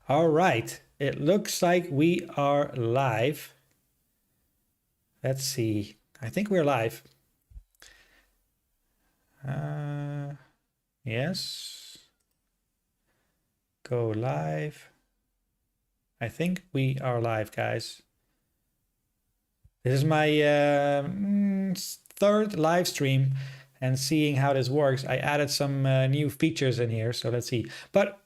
All right, it looks like we are live. Let's see. I think we're live. Uh, yes. Go live. I think we are live, guys. This is my third live stream, and seeing how this works, I added some new features in here. So let's see. But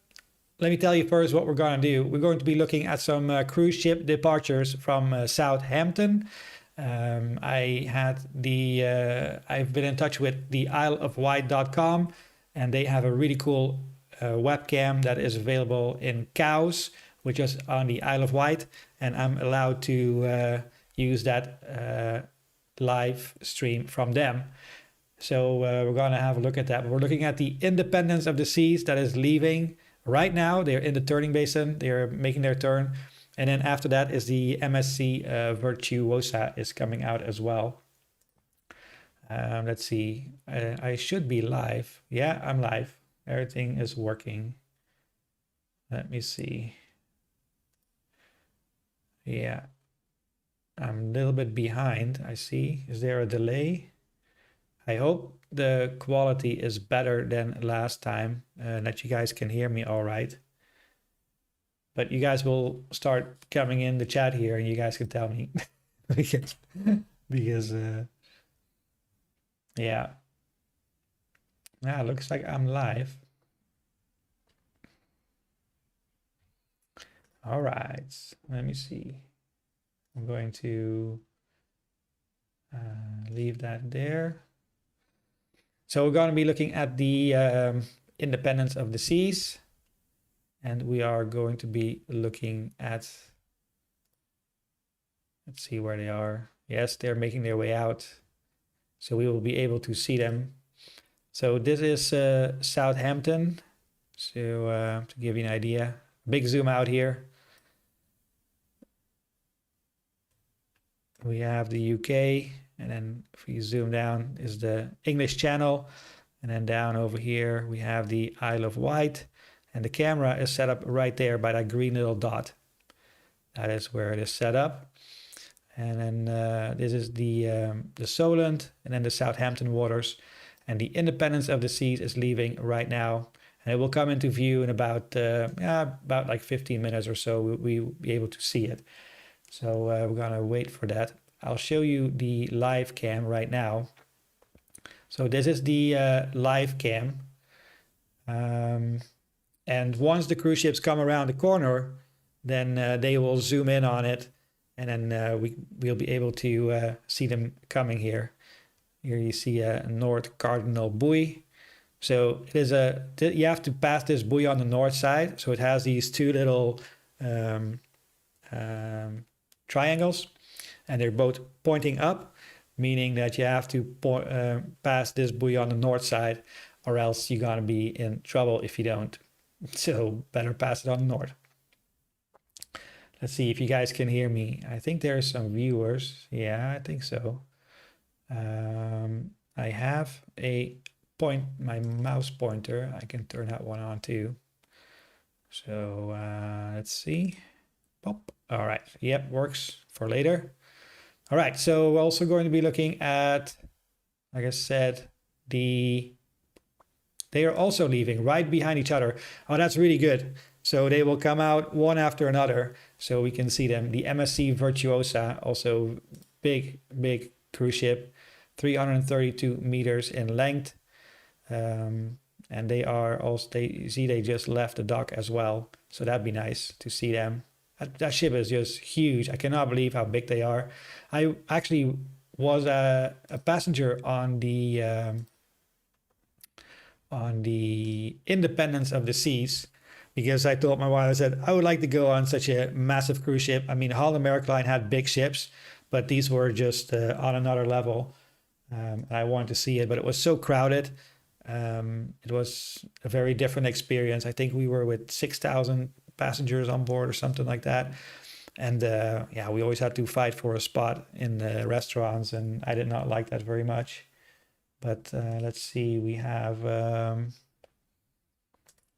let me tell you first what we're going to do. We're going to be looking at some cruise ship departures from Southampton. I've been in touch with the isleofwight.com, and they have a really cool webcam that is available in Cowes, which is on the Isle of Wight, and I'm allowed to use that live stream from them. So we're going to have a look at that. We're looking at the Independence of the Seas that is leaving right now. They're in the turning basin. They're making their turn. And then after that is the MSC Virtuosa is coming out as well. Let's see. I should be live. Yeah, I'm live. Everything is working. Let me see. Yeah. I'm a little bit behind, I see. Is there a delay? I hope the quality is better than last time, that you guys can hear me all right. But you guys will start coming in the chat here and you guys can tell me. because yeah. Yeah, looks like I'm live. All right, let me see. I'm going to leave that there. So we're going to be looking at the Independence of the Seas, and we are going to be looking at, let's see where they are. Yes, they're making their way out, so we will be able to see them. So this is Southampton. So to give you an idea, big zoom out here. We have the UK, and then if we zoom down is the English Channel, and then down over here we have the Isle of Wight, and the camera is set up right there by that green little dot. That is where it is set up. And then this is the Solent, and then the Southampton waters, and the Independence of the Seas is leaving right now, and it will come into view in about like 15 minutes or so. We'll be able to see it. So we're gonna wait for that. I'll show you the live cam right now. So this is the live cam. And once the cruise ships come around the corner, then they will zoom in on it, and then we'll be able to see them coming here. Here you see a North Cardinal buoy. So it is you have to pass this buoy on the north side. So it has these two little triangles, and they're both pointing up, meaning that you have to pass this buoy on the north side, or else you're gonna be in trouble if you don't. So better pass it on the north. Let's see if you guys can hear me. I think there's some viewers. Yeah, I think so. I have my mouse pointer. I can turn that one on too. So let's see. Pop. All right. Yep, works for later. All right. So we're also going to be looking at, like I said, they are also leaving right behind each other. Oh, that's really good. So they will come out one after another, so we can see them. The MSC Virtuosa, also big cruise ship, 332 meters in length. And they are also, they just left the dock as well. So that'd be nice to see them. That ship is just huge. I cannot believe how big they are. I actually was a passenger on the Independence of the Seas, because I told my wife, I said, I would like to go on such a massive cruise ship. I mean, Holland America Line had big ships, but these were just on another level. I wanted to see it, but it was so crowded. It was a very different experience. I think we were with 6,000 passengers on board or something like that. And yeah, we always had to fight for a spot in the restaurants, and I did not like that very much. But let's see, we have,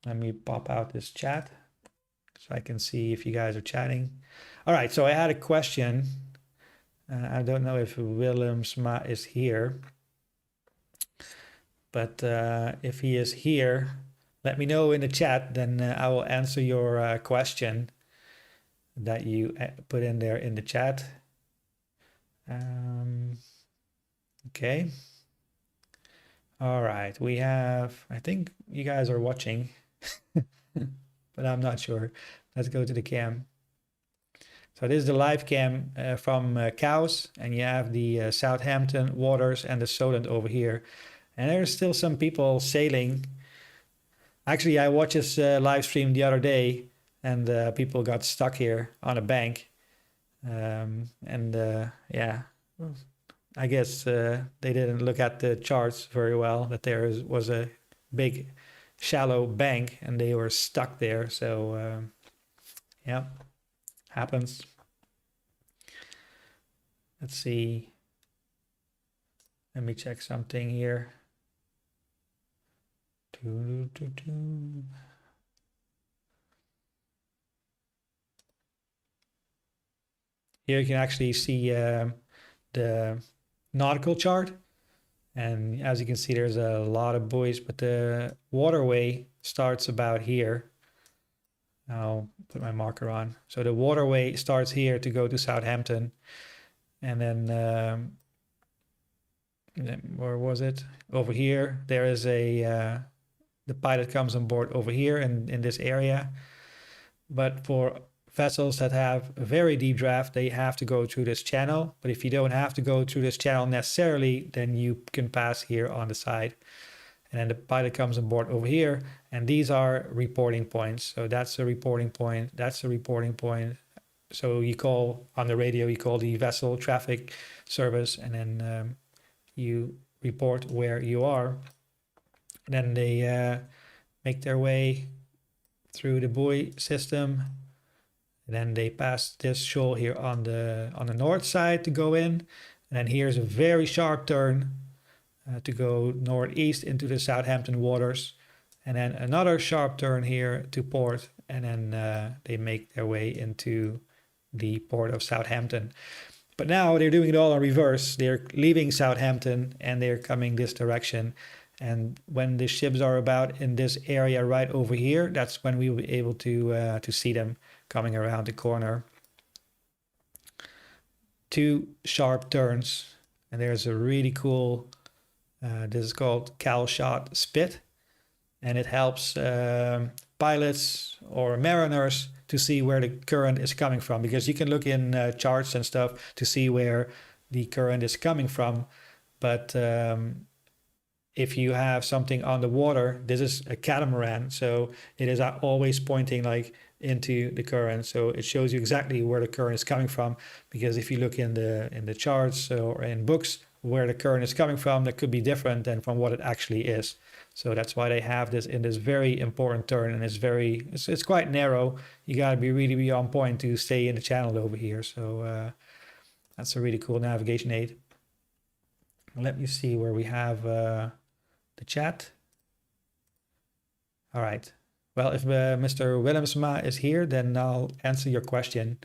let me pop out this chat. so I can see if you guys are chatting. All right, so I had a question. I don't know if Willemsma is here, but if he is here, let me know in the chat, then I will answer your question that you put in there in the chat. Okay. All right, we have, I think you guys are watching, but I'm not sure. Let's go to the cam. So this is the live cam from Cows, and you have the Southampton waters and the Solent over here. And there's still some people sailing. Actually, I watched this live stream the other day, and people got stuck here on a bank. Yeah, I guess they didn't look at the charts very well, that there was a big shallow bank and they were stuck there. So yeah, happens. Let's see. Let me check something here. Here you can actually see the nautical chart, and as you can see, there's a lot of buoys, but the waterway starts about here. I'll put my marker on. So the waterway starts here to go to Southampton, and then where was it? Over here, there is a the pilot comes on board over here in this area. But for vessels that have a very deep draft, they have to go through this channel. But if you don't have to go through this channel necessarily, then you can pass here on the side. And then the pilot comes on board over here, and these are reporting points. So that's a reporting point, that's a reporting point. So you call on the radio, you call the vessel traffic service, and then you report where you are. And then they make their way through the buoy system. And then they pass this shoal here on the north side to go in. And then here's a very sharp turn to go northeast into the Southampton waters. And then another sharp turn here to port. And then they make their way into the port of Southampton. But now they're doing it all in reverse. They're leaving Southampton and they're coming this direction. And when the ships are about in this area right over here, that's when we will be able to see them coming around the corner. 2 sharp turns, and there's a really cool, this is called cowl shot spit, and it helps pilots or mariners to see where the current is coming from, because you can look in charts and stuff to see where the current is coming from, but if you have something on the water, this is a catamaran, so it is always pointing like into the current, so it shows you exactly where the current is coming from. Because if you look in the charts or in books where the current is coming from, that could be different than from what it actually is. So that's why they have this in this very important turn, and it's quite narrow. You got to really be on point to stay in the channel over here. So that's a really cool navigation aid. Let me see where we have the chat. All right. Well, if Mr. Willemsma is here, then I'll answer your question.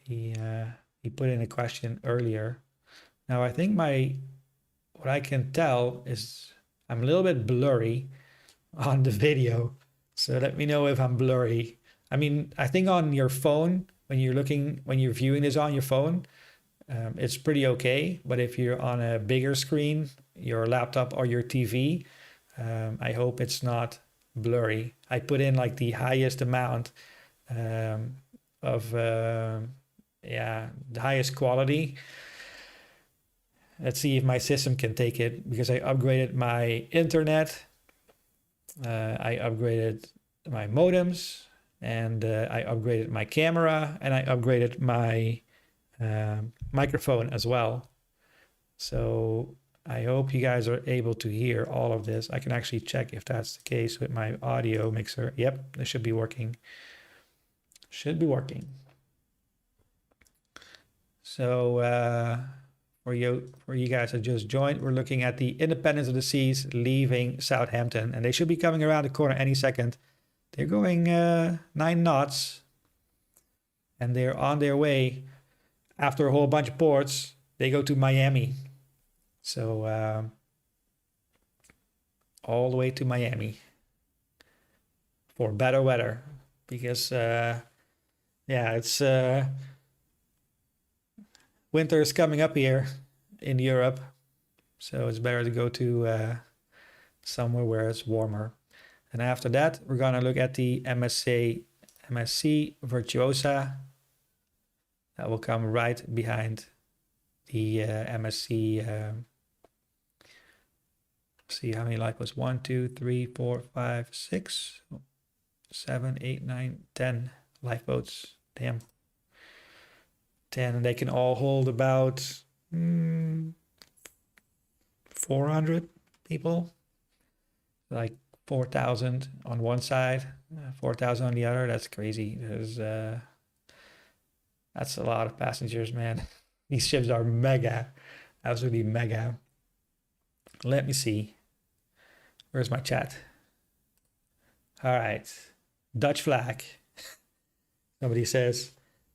He put in a question earlier. Now, I think what I can tell is I'm a little bit blurry on the video. So let me know if I'm blurry. I mean, I think on your phone, when you're viewing this on your phone, it's pretty okay. But if you're on a bigger screen, your laptop or your TV, I hope it's not blurry. I put in like the highest amount of the highest quality. Let's see if my system can take it, because I upgraded my internet, I upgraded my modems, and I upgraded my camera, and I upgraded my microphone as well. So I hope you guys are able to hear all of this. I can actually check if that's the case with my audio mixer. Yep, this should be working. Should be working. So for you guys that just joined, we're looking at the Independence of the Seas leaving Southampton, and they should be coming around the corner any second. they're going 9 knots, and they're on their way. After a whole bunch of ports, they go to Miami. So all the way to Miami for better weather, because yeah, it's winter is coming up here in Europe, so it's better to go to somewhere where it's warmer. And after that, we're gonna look at the MSC Virtuosa. That will come right behind the MSC. See how many lifeboats? 1, 2, 3, 4, 5, 6, 7, 8, 9, 10 lifeboats. Damn. 10, and they can all hold about 400 people. Like 4,000 on one side, 4,000 on the other. That's crazy. That's a lot of passengers, man. These ships are mega, absolutely mega. Let me see. Where's my chat? All right. Dutch flag. Somebody says,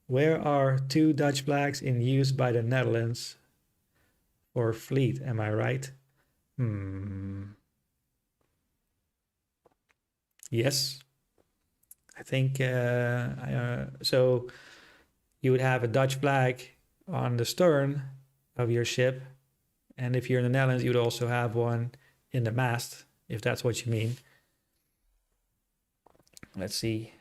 where are 2 Dutch flags in use by the Netherlands for fleet? Am I right? Yes. I think so. You would have a Dutch flag on the stern of your ship, and if you're in the Netherlands, you would also have one in the mast, if that's what you mean. Let's see.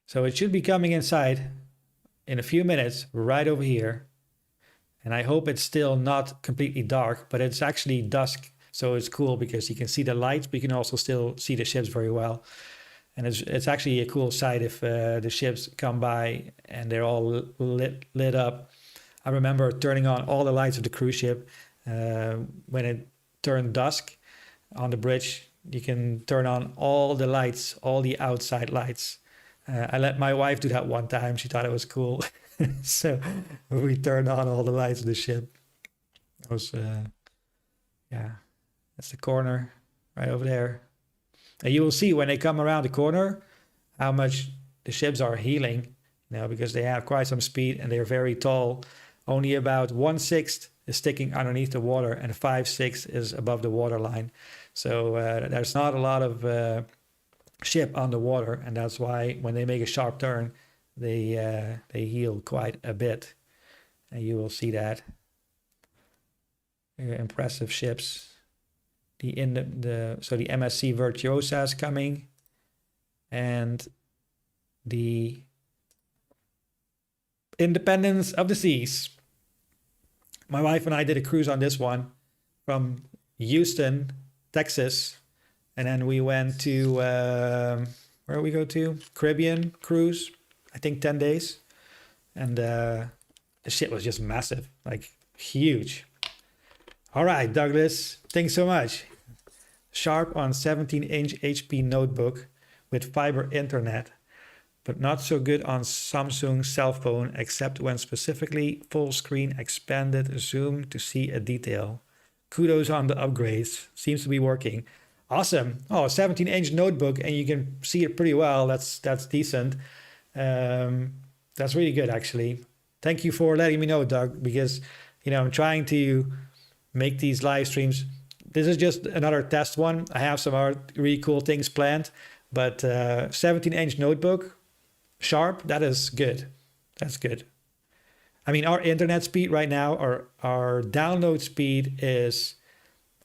So it should be coming inside in a few minutes, right over here. And I hope it's still not completely dark, but it's actually dusk. So it's cool because you can see the lights, but you can also still see the ships very well. And it's actually a cool sight if the ships come by and they're all lit up. I remember turning on all the lights of the cruise ship when it turned dusk on the bridge. You can turn on all the lights, all the outside lights. I let my wife do that one time. She thought it was cool. So we turned on all the lights of the ship. It was, yeah, that's the corner right over there. And you will see when they come around the corner how much the ships are heeling, because they have quite some speed and they're very tall. Only about 1/6 is sticking underneath the water and 5/6 is above the water line. So there's not a lot of ship on the water, and that's why when they make a sharp turn, they heel quite a bit, and you will see that. Impressive ships. So the MSC Virtuosa is coming, and the Independence of the Seas. My wife and I did a cruise on this one from Houston, Texas, and then we went to where did we go to? Caribbean cruise, I think 10 days, and the ship was just massive, like huge. All right, Douglas, thanks so much. Sharp on 17-inch HP notebook with fiber internet, but not so good on Samsung cell phone, except when specifically full screen expanded zoom to see a detail. Kudos on the upgrades. Seems to be working. Awesome. Oh, 17-inch notebook, and you can see it pretty well. That's decent. That's really good, actually. Thank you for letting me know, Doug, because I'm trying to make these live streams. This is just another test one. I have some other really cool things planned, but 17-inch notebook, sharp, that is good. That's good. I mean, our internet speed right now, our download speed is,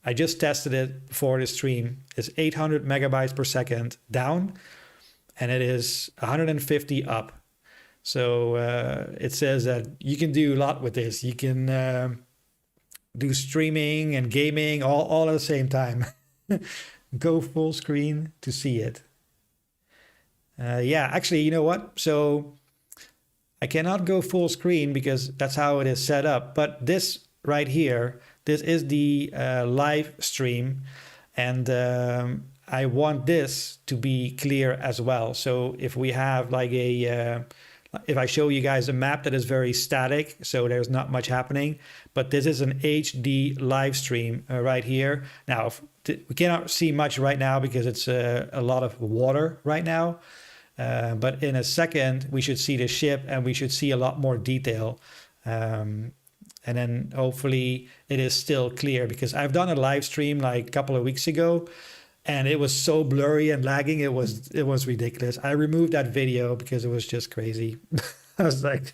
I just tested it before the stream, is 800 megabytes per second down, and it is 150 up. So it says that you can do a lot with this. You can do streaming and gaming all at the same time. Go full screen to see it. Yeah, actually, you know what? So I cannot go full screen because that's how it is set up. But this right here, this is the live stream. And I want this to be clear as well. So if we have like if I show you guys a map that is very static, so there's not much happening, but this is an HD live stream right here. Now, we cannot see much right now because it's a lot of water right now. But in a second, we should see the ship and we should see a lot more detail. And then hopefully it is still clear, because I've done a live stream like a couple of weeks ago and it was so blurry and lagging. It was ridiculous. I removed that video because it was just crazy. I was like,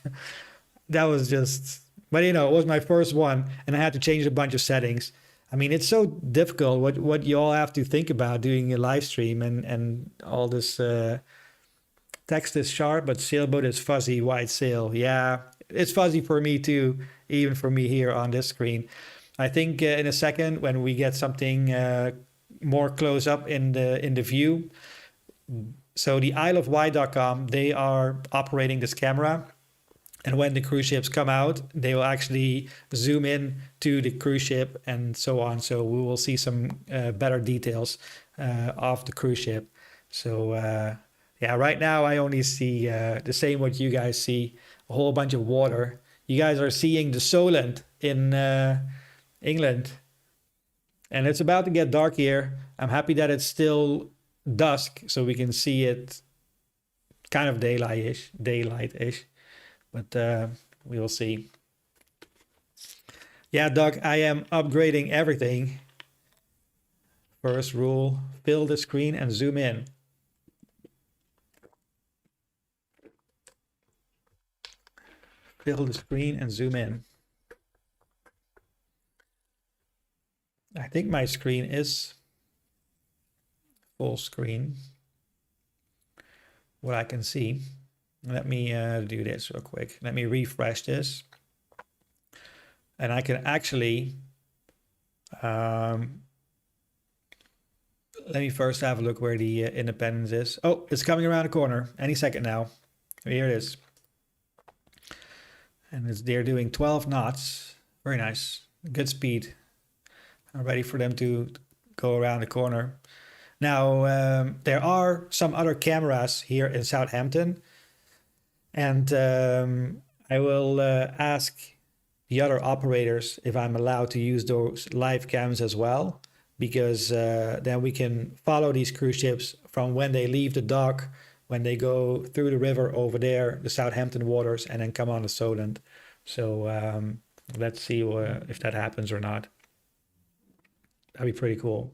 that was just, but you know, it was my first one and I had to change a bunch of settings. I mean, it's so difficult what you all have to think about doing a live stream and all this, text is sharp, but sailboat is fuzzy, white sail. Yeah, it's fuzzy for me too, even for me here on this screen. I think in a second, when we get something more close up in the view. So the isleofwight.com, they are operating this camera. And when the cruise ships come out, they will actually zoom in to the cruise ship and so on. So we will see some better details of the cruise ship. So yeah, right now I only see the same what you guys see, a whole bunch of water. You guys are seeing the Solent in England. And it's about to get dark here. I'm happy that it's still dusk, so we can see it kind of daylight-ish. But we will see. Yeah, Doug, I am upgrading everything. First rule, fill the screen and zoom in. Fill the screen and zoom in. I think my screen is full screen. What I can see. Let me do this real quick. Let me refresh this. And I can actually, let me first have a look where the Independence is. Oh, it's coming around the corner any second now. Here it is. And they're doing 12 knots. Very nice. Good speed. I'm ready for them to go around the corner. Now, there are some other cameras here in Southampton. And I will ask the other operators if I'm allowed to use those live cams as well, because then we can follow these cruise ships from when they leave the dock, when they go through the river over there, the Southampton waters, and then come on the Solent. So let's see if that happens or not. That'd be pretty cool.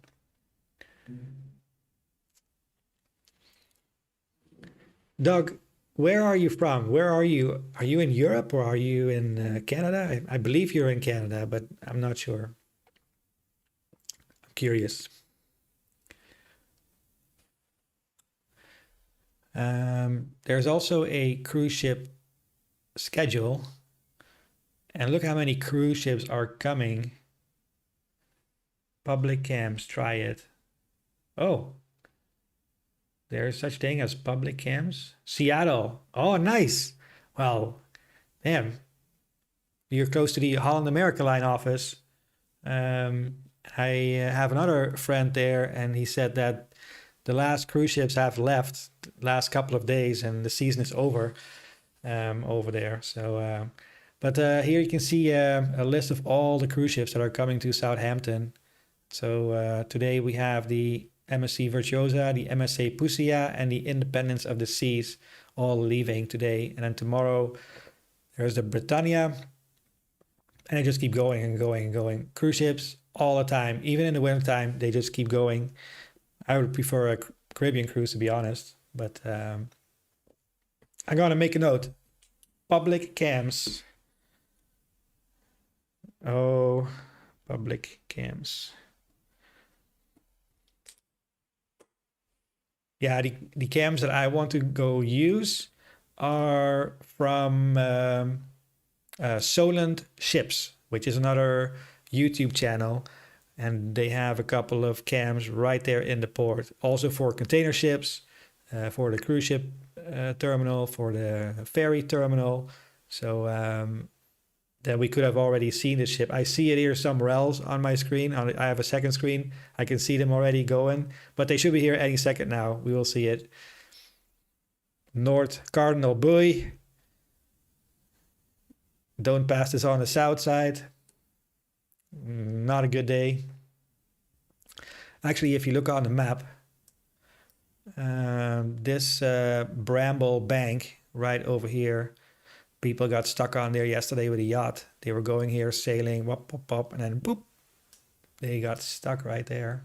Doug, where are you from? Where are you? Are you in Europe or are you in Canada? I believe you're in Canada, but I'm not sure. I'm curious. There's also a cruise ship schedule. And look how many cruise ships are coming. Public cams, try it. Oh. There's such thing as public cams. Seattle. Oh, nice. Well, damn. You're close to the Holland America Line office. I have another friend there, and he said that the last cruise ships have left the last couple of days, and the season is over there. So, but here you can see a list of all the cruise ships that are coming to Southampton. So today we have the MSC Virtuosa, the MSC Pusia, and the Independence of the Seas all leaving today. And then tomorrow there's the Britannia. And they just keep going and going and going. Cruise ships all the time. Even in the wintertime, they just keep going. I would prefer a Caribbean cruise, to be honest. But I'm going to make a note. Public cams. Oh, public cams. Yeah, the cams that I want to go use are from Solent Ships, which is another YouTube channel. And they have a couple of cams right there in the port. Also for container ships, for the cruise ship terminal, for the ferry terminal. So that we could have already seen the ship. I see it here somewhere else on my screen. I have a second screen. I can see them already going, but they should be here any second now. We will see it. North Cardinal Buoy. Don't pass this on the south side. Not a good day. Actually, if you look on the map, this Bramble Bank right over here, people got stuck on there yesterday with a yacht. They were going here sailing, wop, wop, wop, and then boop, they got stuck right there.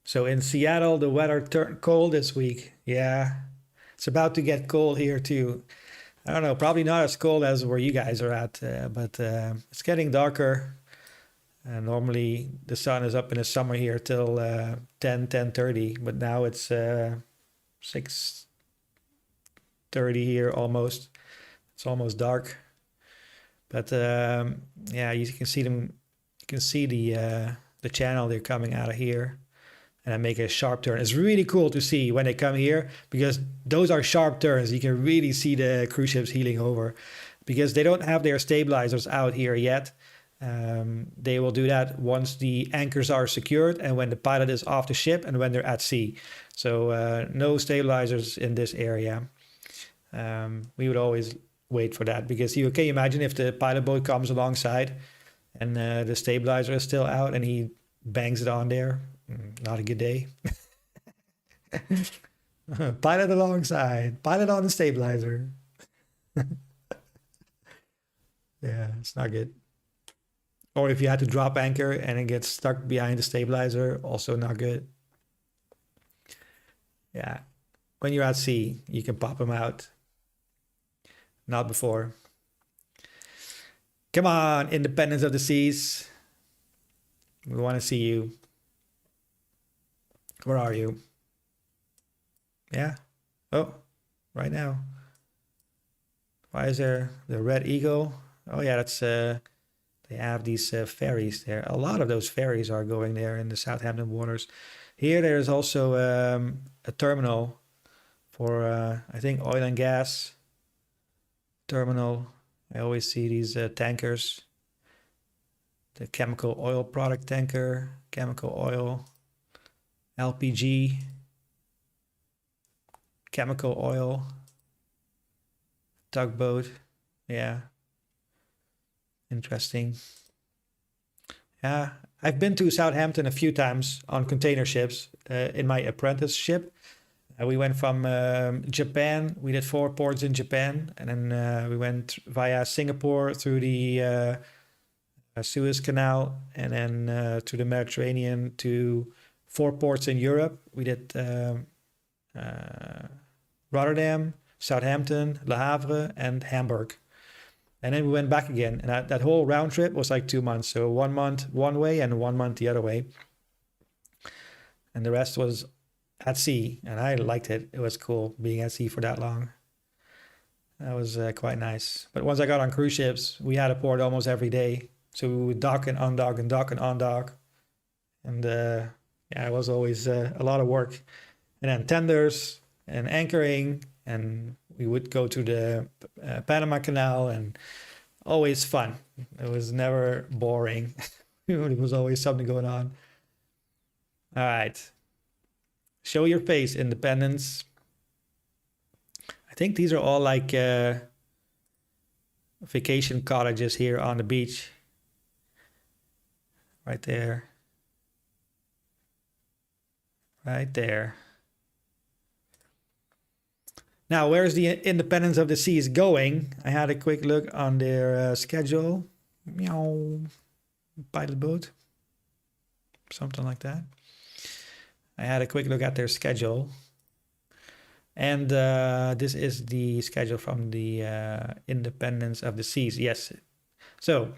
So in Seattle, the weather turned cold this week. Yeah, it's about to get cold here too. I don't know, probably not as cold as where you guys are at, but it's getting darker. Normally the sun is up in the summer here till 10:30, but now it's 6:30 here almost. It's almost dark. But yeah, you can see them. You can see the channel they're coming out of here, and I make a sharp turn. It's really cool to see when they come here because those are sharp turns. You can really see the cruise ships heeling over because they don't have their stabilizers out here yet. They will do that once the anchors are secured and when the pilot is off the ship and when they're at sea. So no stabilizers in this area. We would always wait for that because you can imagine if the pilot boat comes alongside and the stabilizer is still out and he bangs it on there. Not a good day. Pilot alongside, pilot on the stabilizer. Yeah, it's not good. Or if you had to drop anchor and it gets stuck behind the stabilizer, also not good. Yeah, when you're at sea, you can pop them out. Not before. Come on, Independence of the Seas. We want to see you. Where are you? Yeah. Oh, right now. Why is there the Red Eagle? Oh yeah, that's they have these ferries there. A lot of those ferries are going there in the Southampton waters. Here there's also a terminal for I think oil and gas terminal. I always see these tankers. The chemical oil product tanker, chemical oil, LPG, chemical oil, tugboat. Yeah. Interesting. Yeah, I've been to Southampton a few times on container ships in my apprenticeship. We went from Japan. We did 4 ports in Japan, and then we went via Singapore through the Suez Canal, and then to the Mediterranean to 4 ports in Europe. We did Rotterdam, Southampton, Le Havre, and Hamburg. And then we went back again. And that whole round trip was like 2 months. So 1 month one way and 1 month the other way. And the rest was at sea. And I liked it. It was cool being at sea for that long. That was quite nice. But once I got on cruise ships, we had a port almost every day. So we would dock and undock and dock and undock. And yeah, it was always a lot of work. And then tenders and anchoring, and we would go to the Panama Canal, and always fun. It was never boring. There was always something going on. All right. Show your face, Independence. I think these are all like vacation cottages here on the beach. Right there. Right there. Now, where's the Independence of the Seas going? I had a quick look on their schedule. Meow. Pilot boat. Something like that. I had a quick look at their schedule. And this is the schedule from the Independence of the Seas. Yes. So,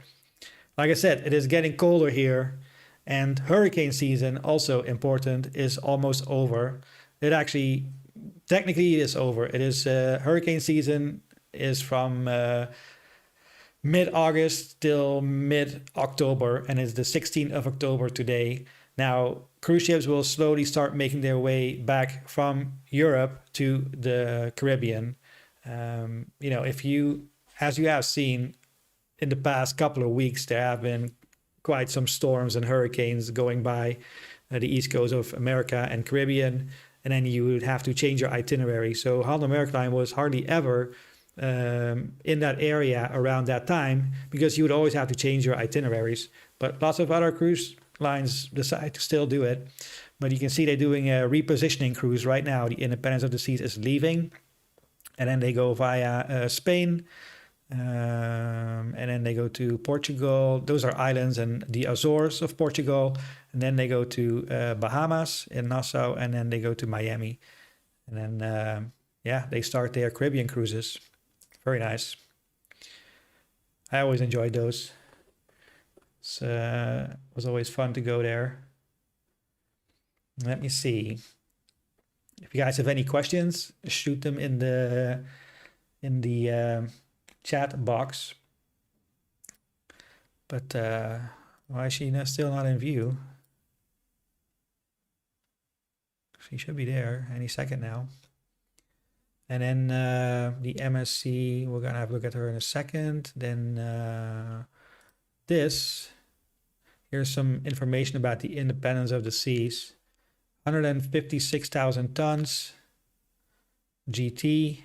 like I said, it is getting colder here. And hurricane season, also important, is almost over. It actually... Technically, it is over. It is hurricane season is from mid-August till mid-October, and it's the 16th of October today. Now, cruise ships will slowly start making their way back from Europe to the Caribbean. You know, if you, as you have seen in the past couple of weeks, there have been quite some storms and hurricanes going by the east coast of America and Caribbean. And then you would have to change your itinerary. So Holland America Line was hardly ever in that area around that time, because you would always have to change your itineraries. But lots of other cruise lines decide to still do it. But you can see they're doing a repositioning cruise right now. The Independence of the Seas is leaving, and then they go via Spain, and then they go to Portugal. Those are islands, and the Azores of Portugal. And then they go to Bahamas in Nassau, and then they go to Miami. And then, yeah, they start their Caribbean cruises. Very nice. I always enjoyed those. It was always fun to go there. Let me see. If you guys have any questions, shoot them in the chat box. But why is she still not in view? She should be there any second now. And then the MSC, we're gonna have a look at her in a second. Then here's some information about the Independence of the Seas. 156,000 tons, GT,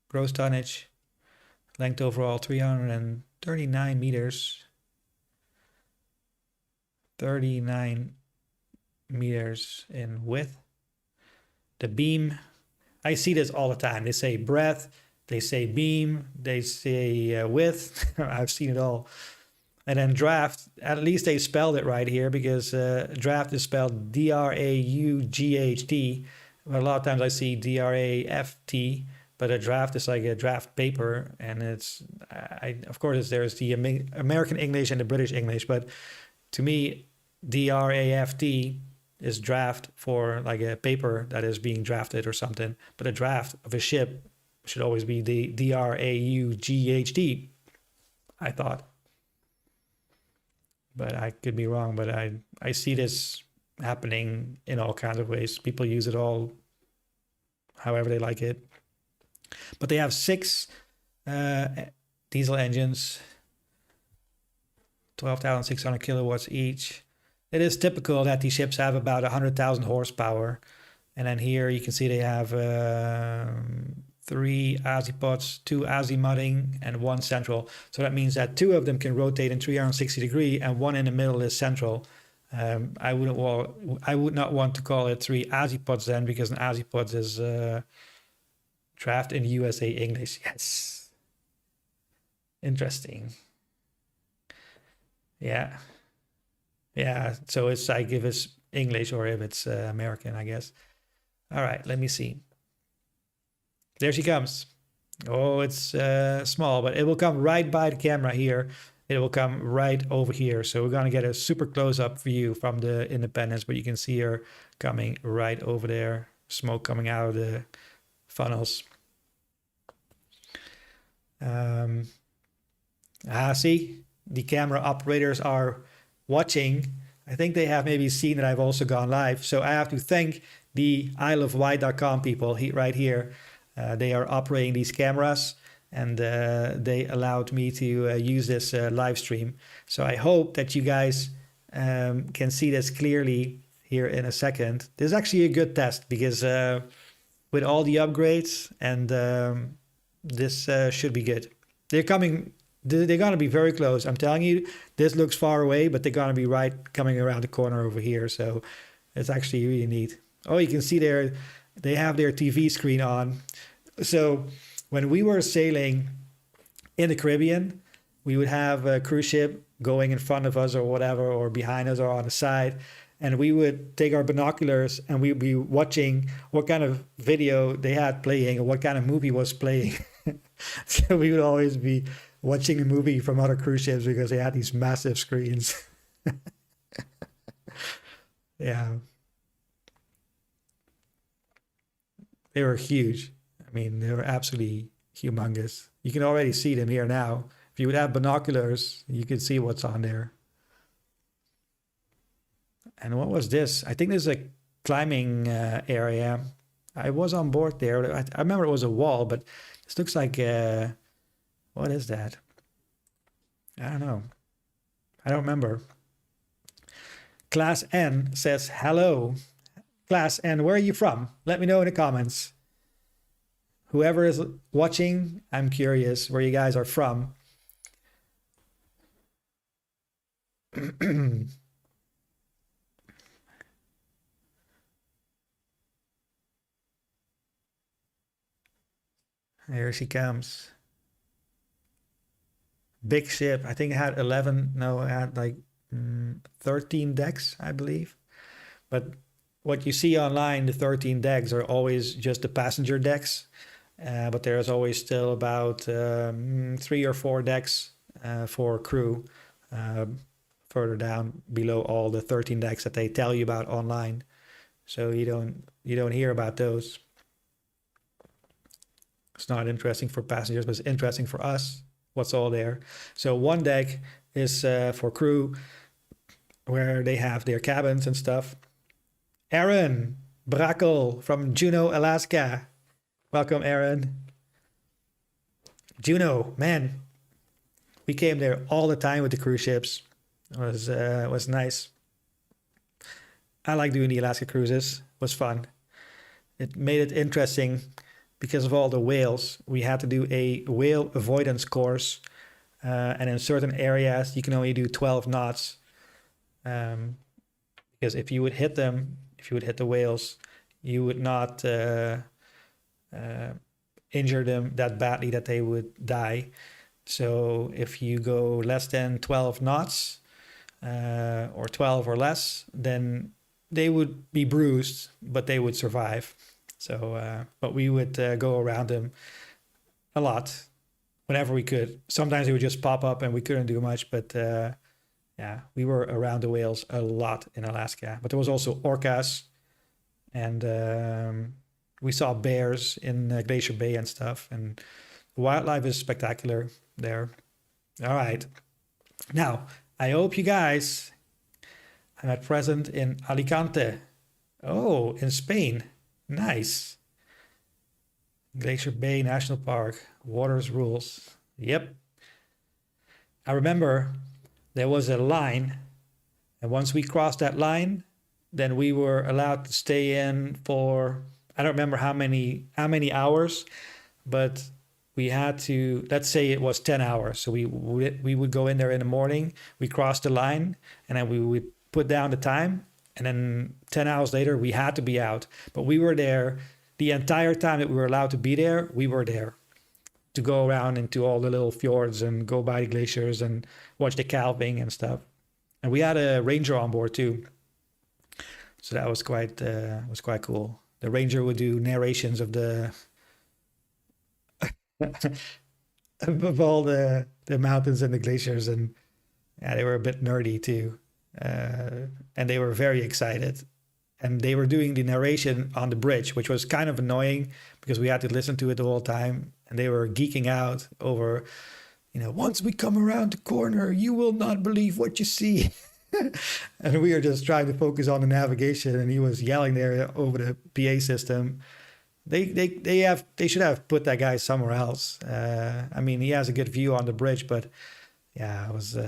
gross tonnage, length overall 339 meters, 39 meters in width. The beam, I see this all the time. They say breadth, they say beam, they say width. I've seen it all. And then draft, at least they spelled it right here, because draft is spelled D-R-A-U-G-H-T. But a lot of times I see D-R-A-F-T, but a draft is like a draft paper. And it's, of course, there's the American English and the British English. But to me, D-R-A-F-T is draft for like a paper that is being drafted or something. But a draft of a ship should always be the D-R-A-U-G-H-T, I thought. But I could be wrong, but I see this happening in all kinds of ways. People use it all however they like it. But they have 6 diesel engines, 12,600 kilowatts each. It is typical that these ships have about 100,000 horsepower. And then here you can see they have 3 azipods, 2 azimudding, and 1 central. So that means that 2 of them can rotate in 360 degrees, and 1 in the middle is central. I would not want to call it 3 azipods then, because an azipod is draft in USA English. Yes. Interesting. Yeah. Yeah, so it's like if it's English or if it's American, I guess. All right, let me see. There she comes. Oh, it's small, but it will come right by the camera here. It will come right over here. So we're going to get a super close-up view from the Independence, but you can see her coming right over there. Smoke coming out of the funnels. See, the camera operators are watching. I think they have maybe seen that I've also gone live. So I have to thank the isleofwight.com people right here. They are operating these cameras, and they allowed me to use this live stream. So I hope that you guys can see this clearly here in a second. This is actually a good test, because with all the upgrades, and this should be good. They're going to be very close. I'm telling you, this looks far away, but they're going to be right coming around the corner over here. So it's actually really neat. Oh, you can see there, they have their TV screen on. So when we were sailing in the Caribbean, we would have a cruise ship going in front of us or whatever, or behind us or on the side. And we would take our binoculars and we'd be watching what kind of video they had playing or what kind of movie was playing. So we would always be watching a movie from other cruise ships because they had these massive screens. Yeah. They were huge. I mean, they were absolutely humongous. You can already see them here now. If you would have binoculars, you could see what's on there. And what was this? I think this is a climbing area. I was on board there. I remember it was a wall, but this looks like, what is that? I don't know. I don't remember. Class N says, hello. Class N, where are you from? Let me know in the comments. Whoever is watching, I'm curious where you guys are from. Here she comes. Big ship. I think it had 11. No, it had like 13 decks, I believe. But what you see online, the 13 decks are always just the passenger decks. But there's always still about 3 or 4 decks for crew further down below all the 13 decks that they tell you about online. So you don't hear about those. It's not interesting for passengers, but it's interesting for us what's all there. So one deck is for crew where they have their cabins and stuff. Aaron Brackel from Juneau, Alaska. Welcome, Aaron. Juneau, man, we came there all the time with the cruise ships. It was nice. I like doing the Alaska cruises. It was fun. It made it interesting because of all the whales. We had to do a whale avoidance course, and in certain areas you can only do 12 knots, because if you would hit them, if you would hit the whales, you would not injure them that badly that they would die. So if you go less than 12 knots, or 12 or less, then they would be bruised, but they would survive. So, but we would go around them a lot whenever we could. Sometimes they would just pop up and we couldn't do much, but yeah, we were around the whales a lot in Alaska. But there was also orcas, and we saw bears in Glacier Bay and stuff, and wildlife is spectacular there. All right. Now, I hope you guys, I'm at present in Alicante. Oh, in Spain. Nice. Glacier Bay National Park. Waters rules. Yep. I remember there was a line, and once we crossed that line, then we were allowed to stay in for, I don't remember how many hours, but we had to, let's say it was 10 hours. So we would go in there in the morning, we crossed the line, and then we would put down the time, and then 10 hours later we had to be out. But we were there the entire time that we were allowed to be there. We were there to go around into all the little fjords and go by the glaciers and watch the calving and stuff. And we had a ranger on board too, so that was quite cool. The ranger would do narrations of the of all the mountains and the glaciers, and yeah, they were a bit nerdy too, and they were very excited. And they were doing the narration on the bridge, which was kind of annoying because we had to listen to it the whole time. And they were geeking out over, once we come around the corner, you will not believe what you see. And we were just trying to focus on the navigation, and he was yelling there over the PA system. They should have put that guy somewhere else. I mean, he has a good view on the bridge, but yeah, it was.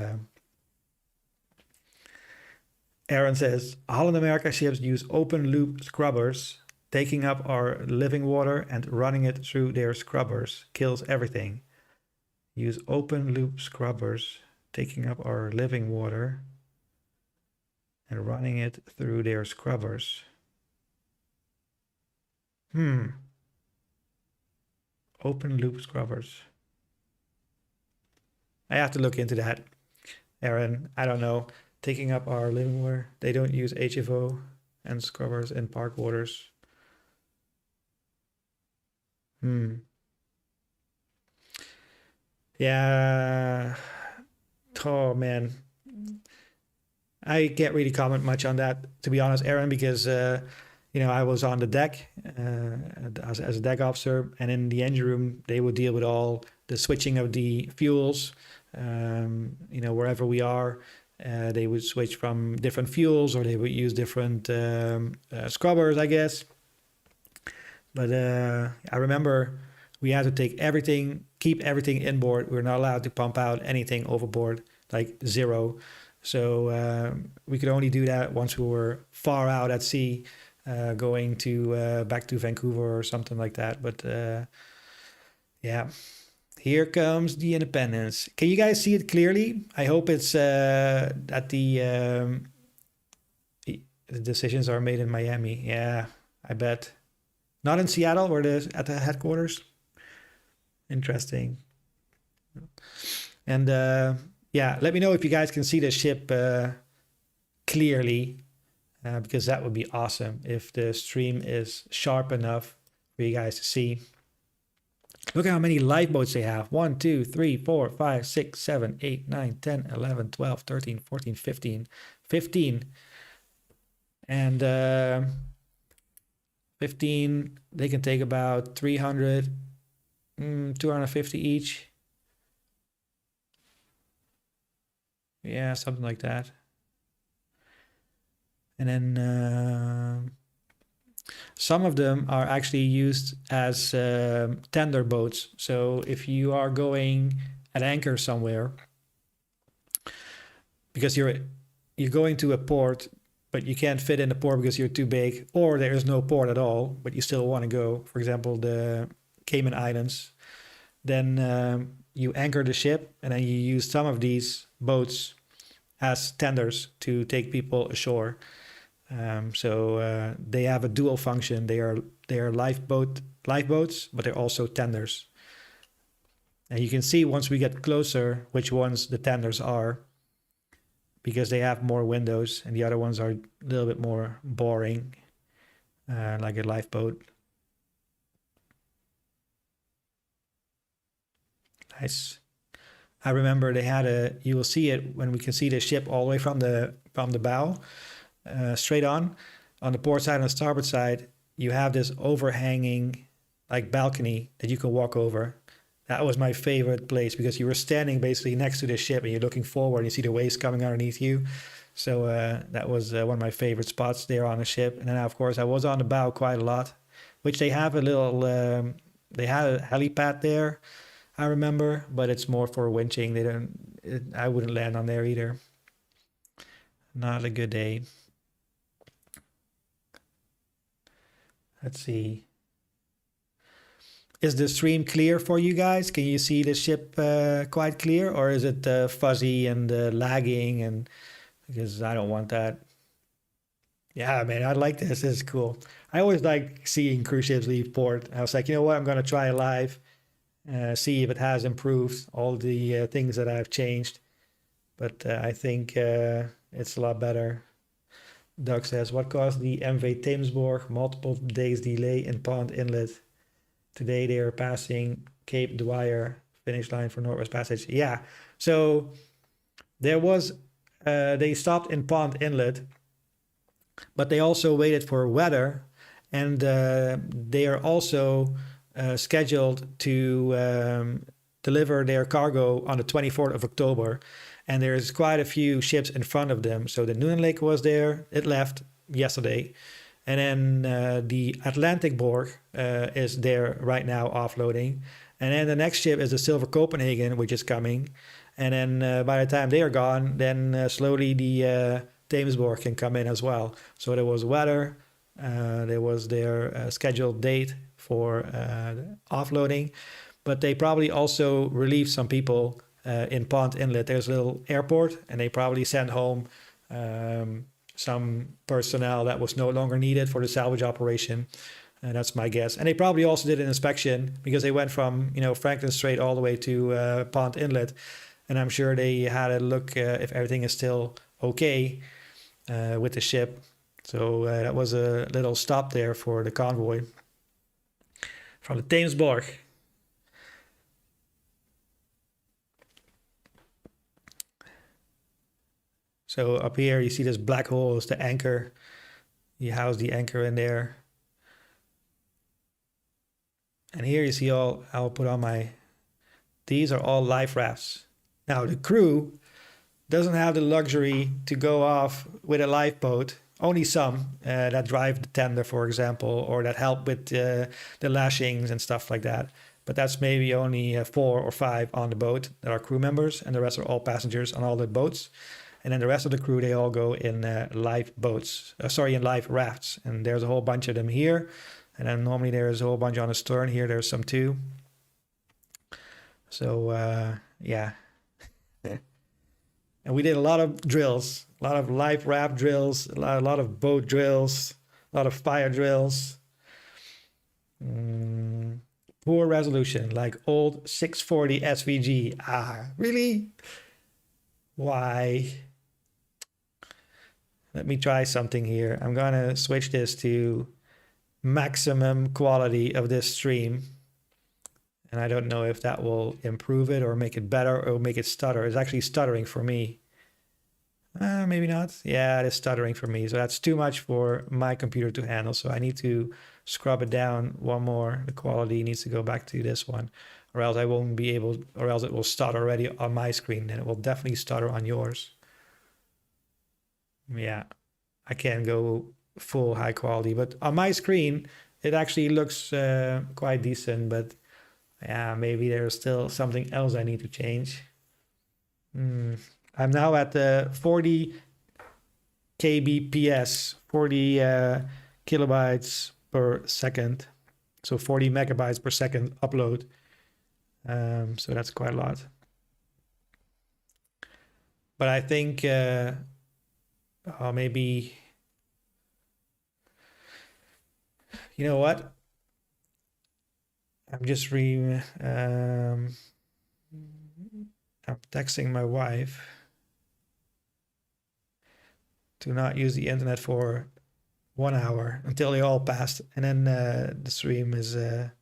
Aaron says, Holland America ships use open loop scrubbers, taking up our living water and running it through their scrubbers. Kills everything. Use open loop scrubbers, taking up our living water and running it through their scrubbers. Open loop scrubbers. I have to look into that, Aaron. I don't know. Taking up our living water. They don't use HFO and scrubbers in park waters. Yeah. Oh, man. I can't really comment much on that, to be honest, Aaron, because, I was on the deck as a deck officer, and in the engine room, they would deal with all the switching of the fuels, wherever we are. They would switch from different fuels, or they would use different scrubbers, I guess. But I remember we had to take everything, keep everything inboard. We were not allowed to pump out anything overboard, like zero. So we could only do that once we were far out at sea, going to back to Vancouver or something like that. But yeah, here comes the Independence. Can you guys see it clearly? I hope it's that the decisions are made in Miami. Yeah, I bet. Not in Seattle, where at the headquarters. Interesting. And yeah, let me know if you guys can see the ship clearly, because that would be awesome if the stream is sharp enough for you guys to see. Look at how many lifeboats they have. 1, 2, 3, 4, 5, 6, 7, 8, 9, 10, 11, 12, 13, 14, 15. 15. And 15, they can take about 300, 250 each. Yeah, something like that. And then some of them are actually used as tender boats. So if you are going at anchor somewhere, because you're going to a port, but you can't fit in the port because you're too big, or there is no port at all, but you still want to go, for example, the Cayman Islands, then you anchor the ship and then you use some of these boats as tenders to take people ashore. So they have a dual function. They are lifeboats, but they're also tenders. And you can see once we get closer which ones the tenders are, because they have more windows and the other ones are a little bit more boring, like a lifeboat. Nice. I remember they had you will see it when we can see the ship all the way from the bow, straight on the port side and the starboard side. You have this overhanging like balcony that you can walk over. That was my favorite place, because you were standing basically next to the ship and you're looking forward and you see the waves coming underneath you. So that was one of my favorite spots there on the ship. And then of course I was on the bow quite a lot, which they have a little, they had a helipad there, I remember, but it's more for winching. I wouldn't land on there either. Not a good day. Let's see. Is the stream clear for you guys? Can you see the ship quite clear, or is it fuzzy and lagging? And because I don't want that. Yeah, man, I like this. This is cool. I always like seeing cruise ships leave port. I was like, you know what? I'm going to try it live, see if it has improved all the things that I've changed. But I think it's a lot better. Doug says, what caused the MV Thamesborg multiple days delay in Pond Inlet? Today they are passing Cape Dwyer finish line for Northwest Passage. Yeah, so there was, they stopped in Pond Inlet, but they also waited for weather, and they are also scheduled to deliver their cargo on the 24th of October. And there's quite a few ships in front of them. So the Noonan Lake was there, it left yesterday. And then the Atlantic Borg is there right now offloading. And then the next ship is the Silver Copenhagen, which is coming. And then by the time they are gone, then slowly the Thamesborg can come in as well. So there was weather, there was their scheduled date for offloading, but they probably also relieved some people in Pond Inlet. There's a little airport, and they probably sent home some personnel that was no longer needed for the salvage operation. And that's my guess. And they probably also did an inspection, because they went from, Franklin Strait all the way to Pond Inlet. And I'm sure they had a look if everything is still okay with the ship. So that was a little stop there for the convoy from the Thamesborg. So up here, you see this black hole is the anchor. You house the anchor in there. And here you see I'll put on these are all life rafts. Now the crew doesn't have the luxury to go off with a lifeboat. Only some that drive the tender, for example, or that help with the lashings and stuff like that. But that's maybe only 4 or 5 on the boat that are crew members, and the rest are all passengers on all the boats. And then the rest of the crew, they all go in live boats, in live rafts. And there's a whole bunch of them here. And then normally there's a whole bunch on the stern. Here there's some too. So yeah. And we did a lot of drills, a lot of live raft drills, a lot of boat drills, a lot of fire drills. Poor resolution, like old 640 SVG. Ah, really? Why? Let me try something here. I'm gonna switch this to maximum quality of this stream. And I don't know if that will improve it or make it better or make it stutter. It's actually stuttering for me. Maybe not. Yeah, it is stuttering for me. So that's too much for my computer to handle. So I need to scrub it down one more. The quality needs to go back to this one, or else I won't be able, or else it will stutter already on my screen. Then it will definitely stutter on yours. Yeah, I can't go full high quality, but on my screen, it actually looks quite decent, but yeah, maybe there's still something else I need to change. I'm now at the 40 kbps, 40 kilobytes per second. So 40 megabytes per second upload. So that's quite a lot. But I think maybe, you know what? I'm just I'm texting my wife to not use the internet for 1 hour until they all passed, and then the stream is then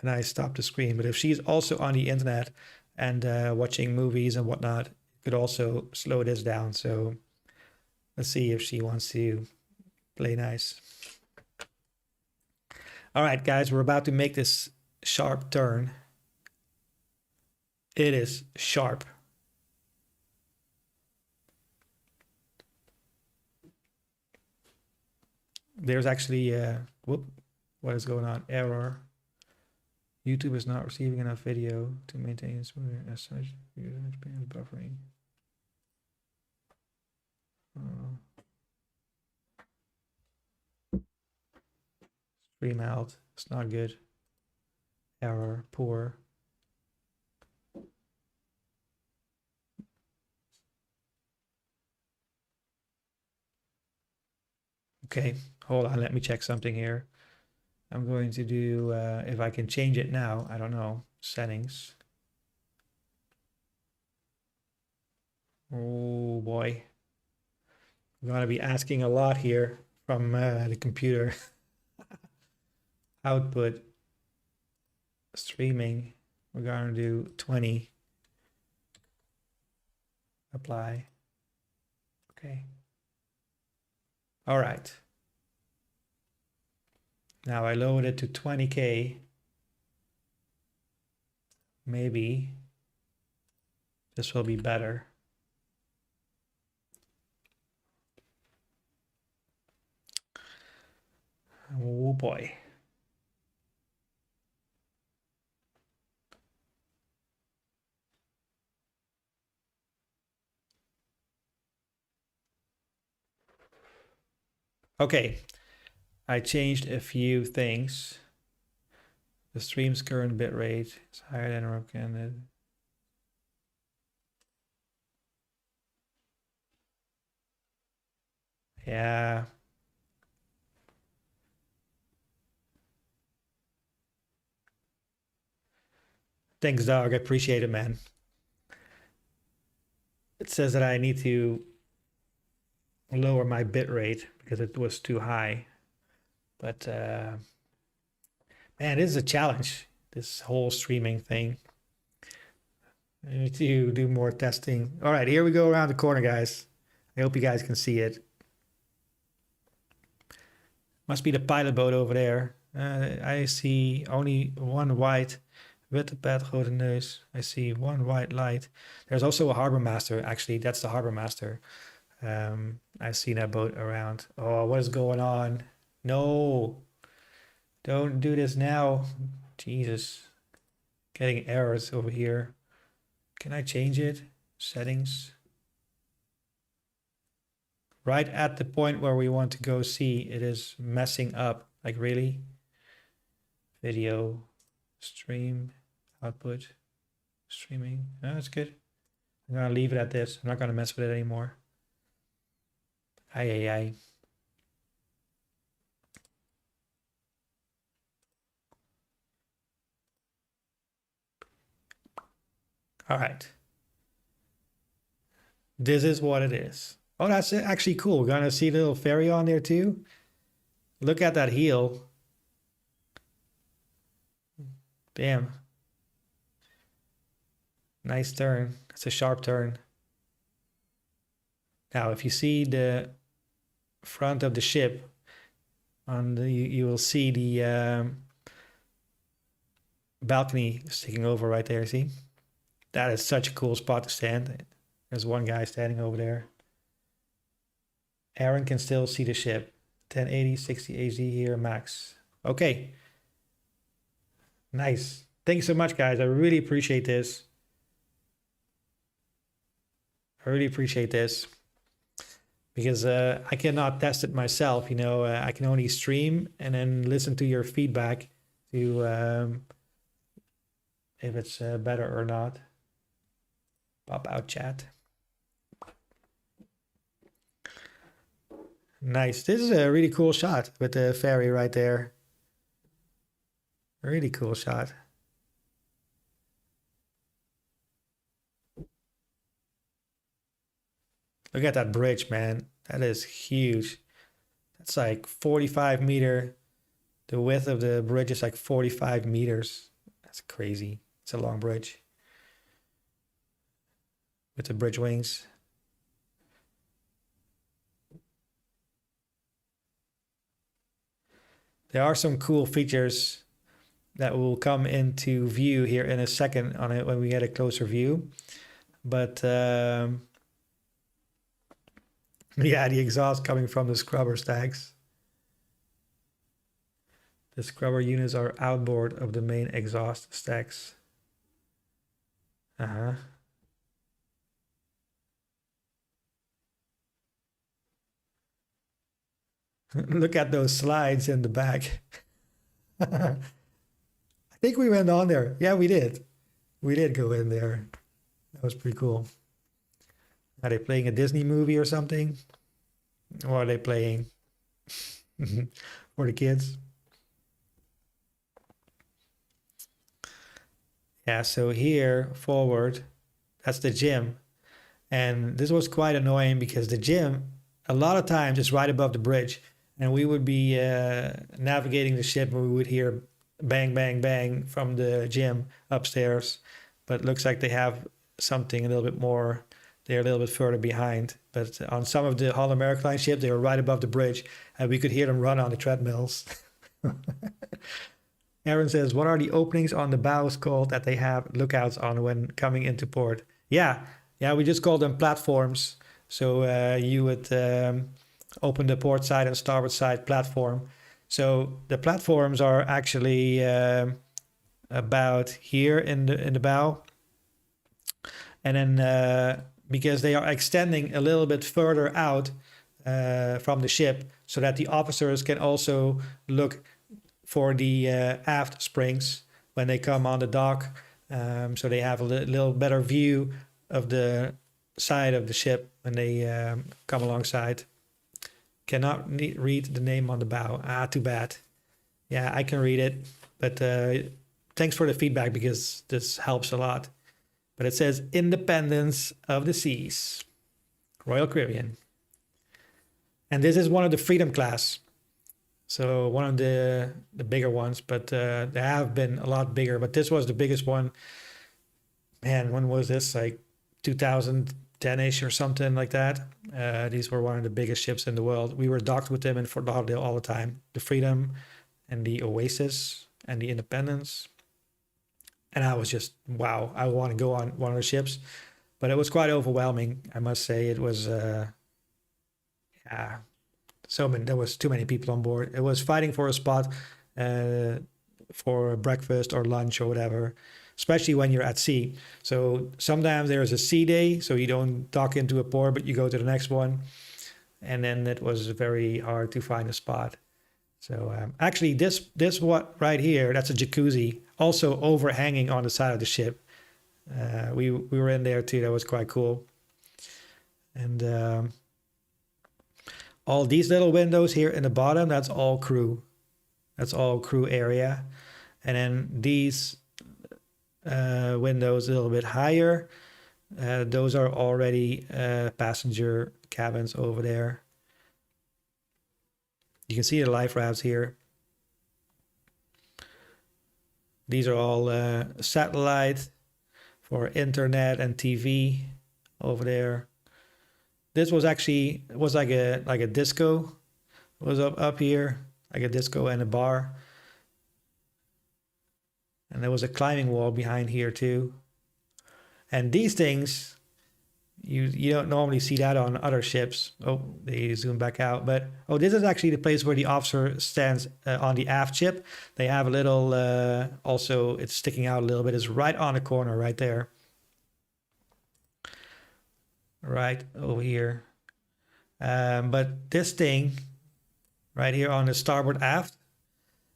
I stop the screen. But if she's also on the internet and watching movies and whatnot, it could also slow this down. So let's see if she wants to play nice. All right, guys, we're about to make this sharp turn. It is sharp. There's actually whoop, what is going on? Error. YouTube is not receiving enough video to maintain smooth as such. Buffering. Stream out. It's not good. Error. Poor. Okay, hold on. Let me check something here. I'm going to do, if I can change it now, I don't know, settings. Oh boy. I'm going to be asking a lot here from the computer. Output, streaming, we're going to do 20. Apply. Okay. All right. Now I lowered it to 20K. Maybe this will be better. Oh boy. Okay, I changed a few things. The stream's current bitrate is higher than recommended. Yeah. Thanks, Doug. I appreciate it, man. It says that I need to lower my bitrate because it was too high. But man, this is a challenge, this whole streaming thing. I need to do more testing. All right, here we go around the corner, guys. I hope you guys can see it. Must be the pilot boat over there. I see only one white with the pad grote neus. I see one white light. There's also a harbor master. Actually, that's the harbor master. I've seen that boat around. Oh, what is going on? No, don't do this now. Jesus, getting errors over here. Can I change it? Settings. Right at the point where we want to go see, it is messing up. Like really? Video, stream, output, streaming. Oh, that's good. I'm gonna leave it at this. I'm not gonna mess with it anymore. Ay, ay, ay. All right. This is what it is. Oh, that's actually cool. We're gonna see the little fairy on there too. Look at that heel. Damn. Nice turn. It's a sharp turn. Now, if you see the front of the ship, you will see the balcony sticking over right there. See? That is such a cool spot to stand. There's one guy standing over there. Aaron can still see the ship. 1080, 60 HD here, max. Okay. Nice. Thanks so much, guys. I really appreciate this. I really appreciate this. Because I cannot test it myself, you know. I can only stream and then listen to your feedback to if it's better or not. Pop out chat. Nice. This is a really cool shot with the fairy right there. Really cool shot. Look at that bridge, man. That is huge. That's like 45 meter. The width of the bridge is like 45 meters. That's crazy. It's a long bridge. With the bridge wings. There are some cool features that will come into view here in a second on it when we get a closer view. But yeah, the exhaust coming from the scrubber stacks. The scrubber units are outboard of the main exhaust stacks. Look at those slides in the back. I think we went on there. Yeah, we did. We did go in there. That was pretty cool. Are they playing a Disney movie or something? Or are they playing for the kids? Yeah, so here forward, that's the gym. And this was quite annoying because the gym, a lot of times, is right above the bridge. And we would be navigating the ship and we would hear bang, bang, bang from the gym upstairs. But it looks like they have something a little bit more. They're a little bit further behind. But on some of the Holland American Line ships, they were right above the bridge. And we could hear them run on the treadmills. Aaron says, what are the openings on the bows called that they have lookouts on when coming into port? Yeah, we just call them platforms. So you would open the port side and starboard side platform. So the platforms are actually about here in the bow. And then because they are extending a little bit further out from the ship so that the officers can also look for the aft springs when they come on the dock. So they have a little better view of the side of the ship when they come alongside. Cannot read the name on the bow. Too bad. Yeah, I can read it. But thanks for the feedback because this helps a lot. But it says Independence of the Seas, Royal Caribbean. And this is one of the Freedom class. So one of the bigger ones, but there have been a lot bigger. But this was the biggest one. And when was this? Like 2010-ish or something like that. These were one of the biggest ships in the world. We were docked with them in Fort Lauderdale all the time. The Freedom and the Oasis and the Independence. And I was just, wow, I want to go on one of the ships. But it was quite overwhelming, I must say. It was, there was too many people on board. It was fighting for a spot for breakfast or lunch or whatever. especially when you're at sea. So sometimes there's a sea day, so you don't dock into a port, but you go to the next one. And then it was very hard to find a spot. So actually this what right here, that's a jacuzzi, also overhanging on the side of the ship. We were in there too. That was quite cool. And all these little windows here in the bottom, that's all crew. That's all crew area. And then these windows a little bit higher, those are already passenger cabins over there. You can see the life rafts here. These are all satellite for internet and TV over there. This was actually like a disco. It was up here, like a disco and a bar. And there was a climbing wall behind here too. And these things, you don't normally see that on other ships. Oh, they zoom back out. But oh, this is actually the place where the officer stands on the aft ship. They have a little, also it's sticking out a little bit. It's right on the corner right there. Right over here. But this thing right here on the starboard aft,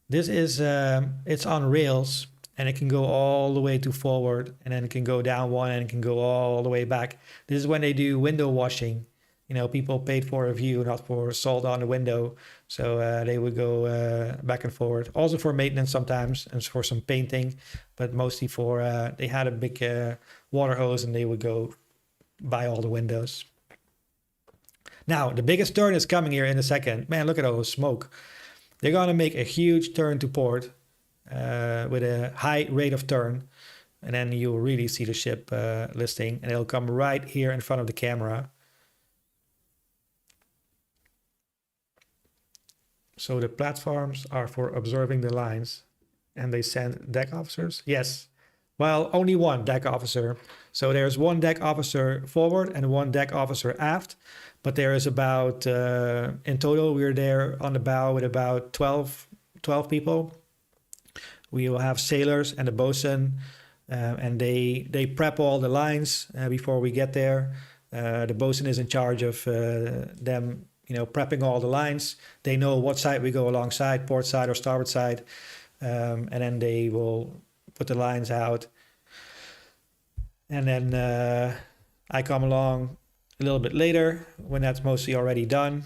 this is, it's on rails. And it can go all the way to forward, and then it can go down one, and it can go all the way back. This is when they do window washing. You know, people paid for a view, not for salt on the window. So they would go back and forward. Also for maintenance sometimes, and for some painting, but mostly for, they had a big water hose, and they would go by all the windows. Now, the biggest turn is coming here in a second. Man, look at all the smoke. They're going to make a huge turn to port. With a high rate of turn, and then you'll really see the ship listing, and it'll come right here in front of the camera. So the platforms are for observing the lines, and they send deck officers. Yes, well, only one deck officer. So there's one deck officer forward and one deck officer aft, but there is about in total we're there on the bow with about 12 people. We will have sailors and a bosun, and they prep all the lines before we get there. The bosun is in charge of them, you know, prepping all the lines. They know what side we go alongside, port side or starboard side, and then they will put the lines out. And then I come along a little bit later when that's mostly already done,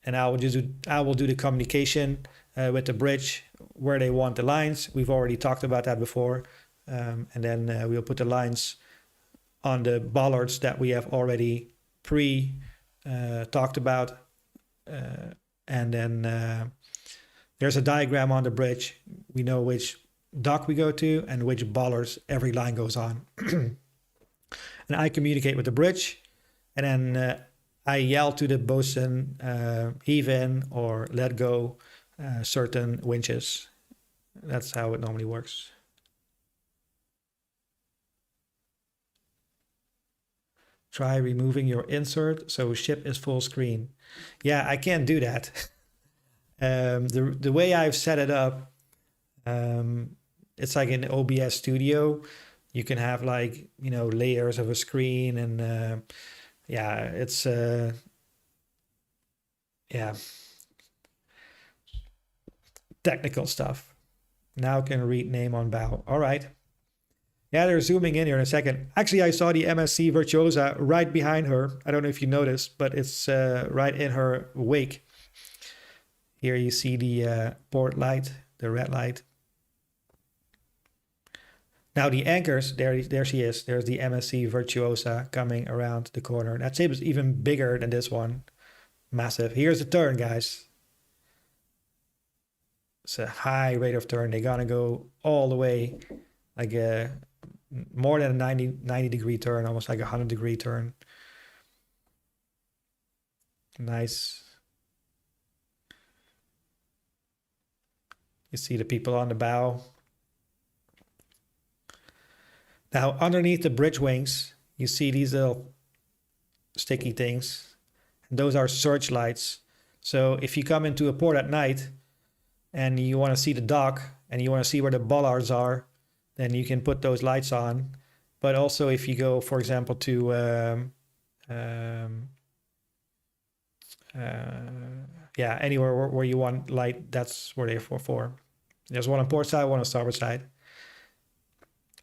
and I will do the communication with the bridge where they want the lines. We've already talked about that before. And then we'll put the lines on the bollards that we have already talked about. And then there's a diagram on the bridge. We know which dock we go to and which bollards every line goes on. And I communicate with the bridge, and then I yell to the bosun, heave in or let go certain winches. That's how it normally works. Try removing your insert so ship is full screen. Yeah, I can't do that. The way I've set it up, it's like in OBS Studio. You can have like, you know, layers of a screen, and yeah, it's yeah, technical stuff. Now can read name on bow. All right. Yeah, they're zooming in here in a second. Actually, I saw the MSC Virtuosa right behind her. I don't know if you noticed, but it's right in her wake. Here you see the port light, the red light. Now the anchors, there she is. There's the MSC Virtuosa coming around the corner. That shape is even bigger than this one. Massive. Here's the turn, guys. It's a high rate of turn. They're gonna go all the way, like more than a 90 degree turn, almost like a 100 degree turn. Nice. You see the people on the bow. Now underneath the bridge wings, you see these little sticky things. And those are searchlights. So if you come into a port at night and you want to see the dock and you want to see where the bollards are, then you can put those lights on. But also if you go, for example, to yeah, anywhere where you want light, that's where they're for. There's one on port side, one on starboard side.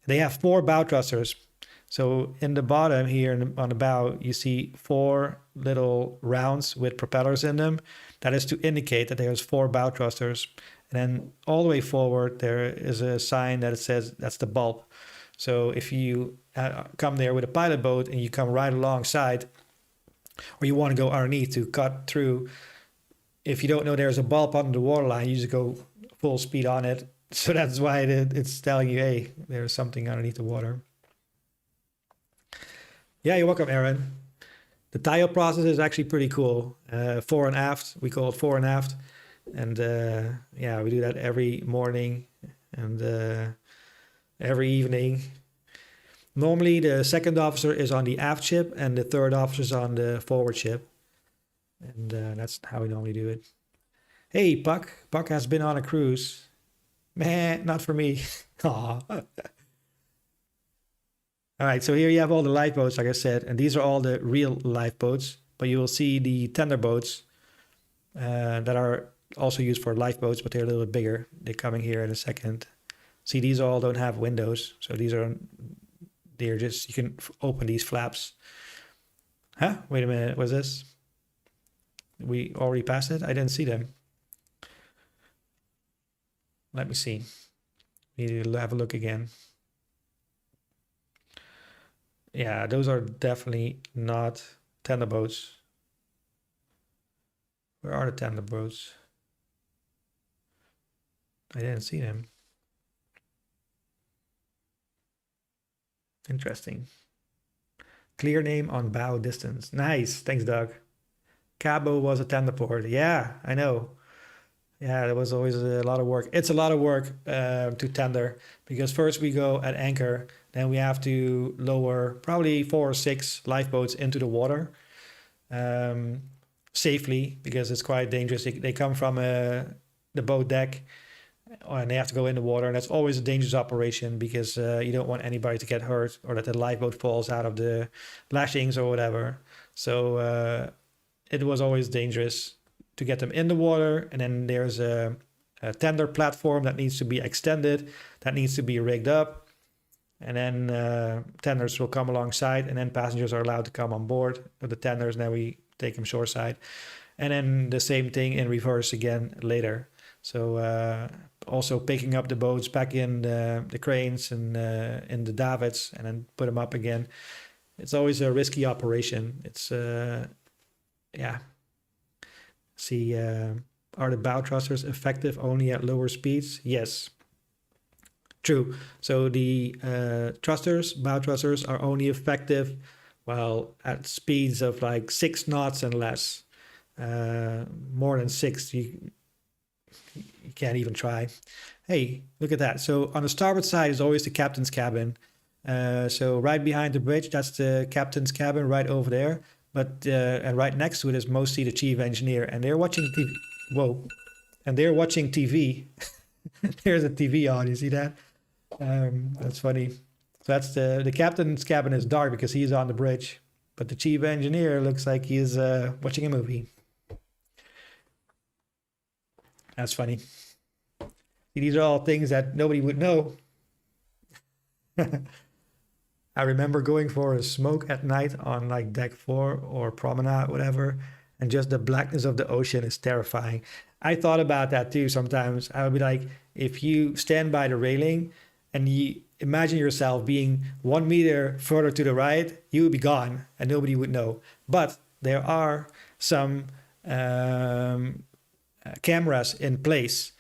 They have 4 bow thrusters. So in the bottom here on the bow, you see 4 little rounds with propellers in them. That is to indicate that there's 4 bow thrusters. And then all the way forward, there is a sign that it says that's the bulb. So if you come there with a pilot boat and you come right alongside, or you want to go underneath to cut through, if you don't know there's a bulb under the waterline, you just go full speed on it. So that's why it's telling you, hey, there's something underneath the water. Yeah, you're welcome, Aaron. The tie-up process is actually pretty cool. Fore and aft, we call it fore and aft. And yeah, we do that every morning and every evening. Normally, the second officer is on the aft ship and the third officer is on the forward ship. And that's how we normally do it. Hey, Puck. Puck has been on a cruise. Man, not for me. Aw. All right, so here you have all the lifeboats, like I said, and these are all the real lifeboats. But you will see the tender boats that are also used for lifeboats, but they're a little bit bigger. They're coming here in a second. See, these all don't have windows, so they're just, you can open these flaps. Huh? Wait a minute, what's this? We already passed it? I didn't see them. Let me see. Need to have a look again. Yeah, those are definitely not tender boats. Where are the tender boats? I didn't see them. Interesting. Clear name on bow distance. Nice. Thanks, Doug. Cabo was a tender port. Yeah, I know. Yeah, there was always a lot of work. It's a lot of work to tender because first we go at anchor, then we have to lower probably 4 or 6 lifeboats into the water safely because it's quite dangerous. They come from the boat deck and they have to go in the water, and that's always a dangerous operation because you don't want anybody to get hurt or that the lifeboat falls out of the lashings or whatever. So it was always dangerous to get them in the water, and then there's a tender platform that needs to be extended, that needs to be rigged up, and then tenders will come alongside, and then passengers are allowed to come on board with the tenders, and then we take them shoreside. And then the same thing in reverse again later. So also picking up the boats back in the cranes and in the davits and then put them up again. It's always a risky operation. It's, yeah. See, are the bow thrusters effective only at lower speeds? Yes. True. So the bow thrusters are only effective, well, at speeds of like 6 knots and less. More than 6, you can't even try. Hey, look at that. So on the starboard side is always the captain's cabin. So right behind the bridge, that's the captain's cabin right over there. But and right next to it is mostly the chief engineer, and they're watching TV. Whoa, and they're watching TV. There's a TV on. You see that? That's funny. So that's the captain's cabin is dark because he's on the bridge, but the chief engineer looks like he's watching a movie. That's funny. These are all things that nobody would know. I remember going for a smoke at night on like deck 4 or promenade, whatever, and just the blackness of the ocean is terrifying. I thought about that too sometimes. I would be like, if you stand by the railing and you imagine yourself being 1 meter further to the right, you would be gone and nobody would know. But there are some cameras in place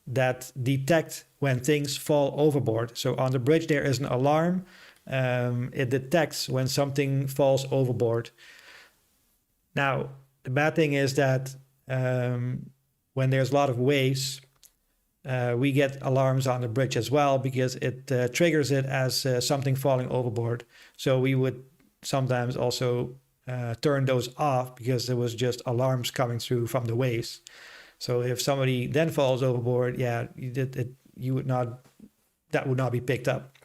that detect when things fall overboard. So on the bridge there is an alarm. It detects when something falls overboard. Now, the bad thing is that when there's a lot of waves, we get alarms on the bridge as well because it triggers it as something falling overboard. So we would sometimes also turn those off because there was just alarms coming through from the waves. So if somebody then falls overboard, yeah, you would not that would not be picked up.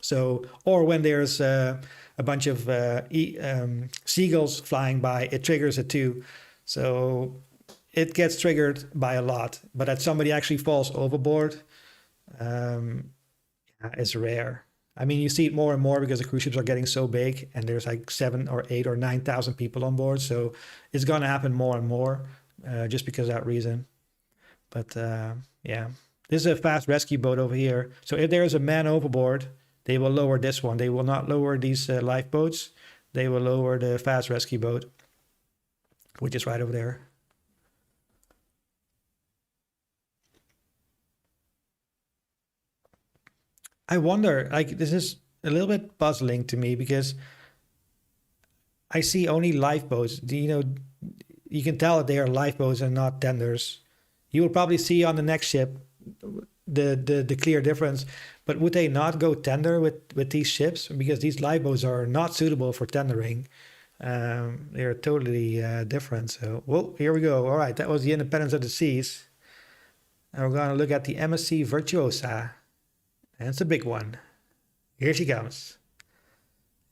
So, or when there's a bunch of seagulls flying by, it triggers it too. So it gets triggered by a lot, but that somebody actually falls overboard is rare. I mean, you see it more and more because the cruise ships are getting so big, and there's like 7 or 8 or 9,000 people on board. So it's going to happen more and more just because of that reason. But yeah, this is a fast rescue boat over here. So if there's a man overboard, they will lower this one. They will not lower these lifeboats. They will lower the fast rescue boat, which is right over there. I wonder, like, this is a little bit puzzling to me because I see only lifeboats. You know, you can tell that they are lifeboats and not tenders. You will probably see on the next ship the clear difference. But would they not go tender with these ships? Because these lifeboats are not suitable for tendering. They're totally different. So, well, here we go. All right, that was the Independence of the Seas. And we're going to look at the MSC Virtuosa. And it's a big one. Here she comes.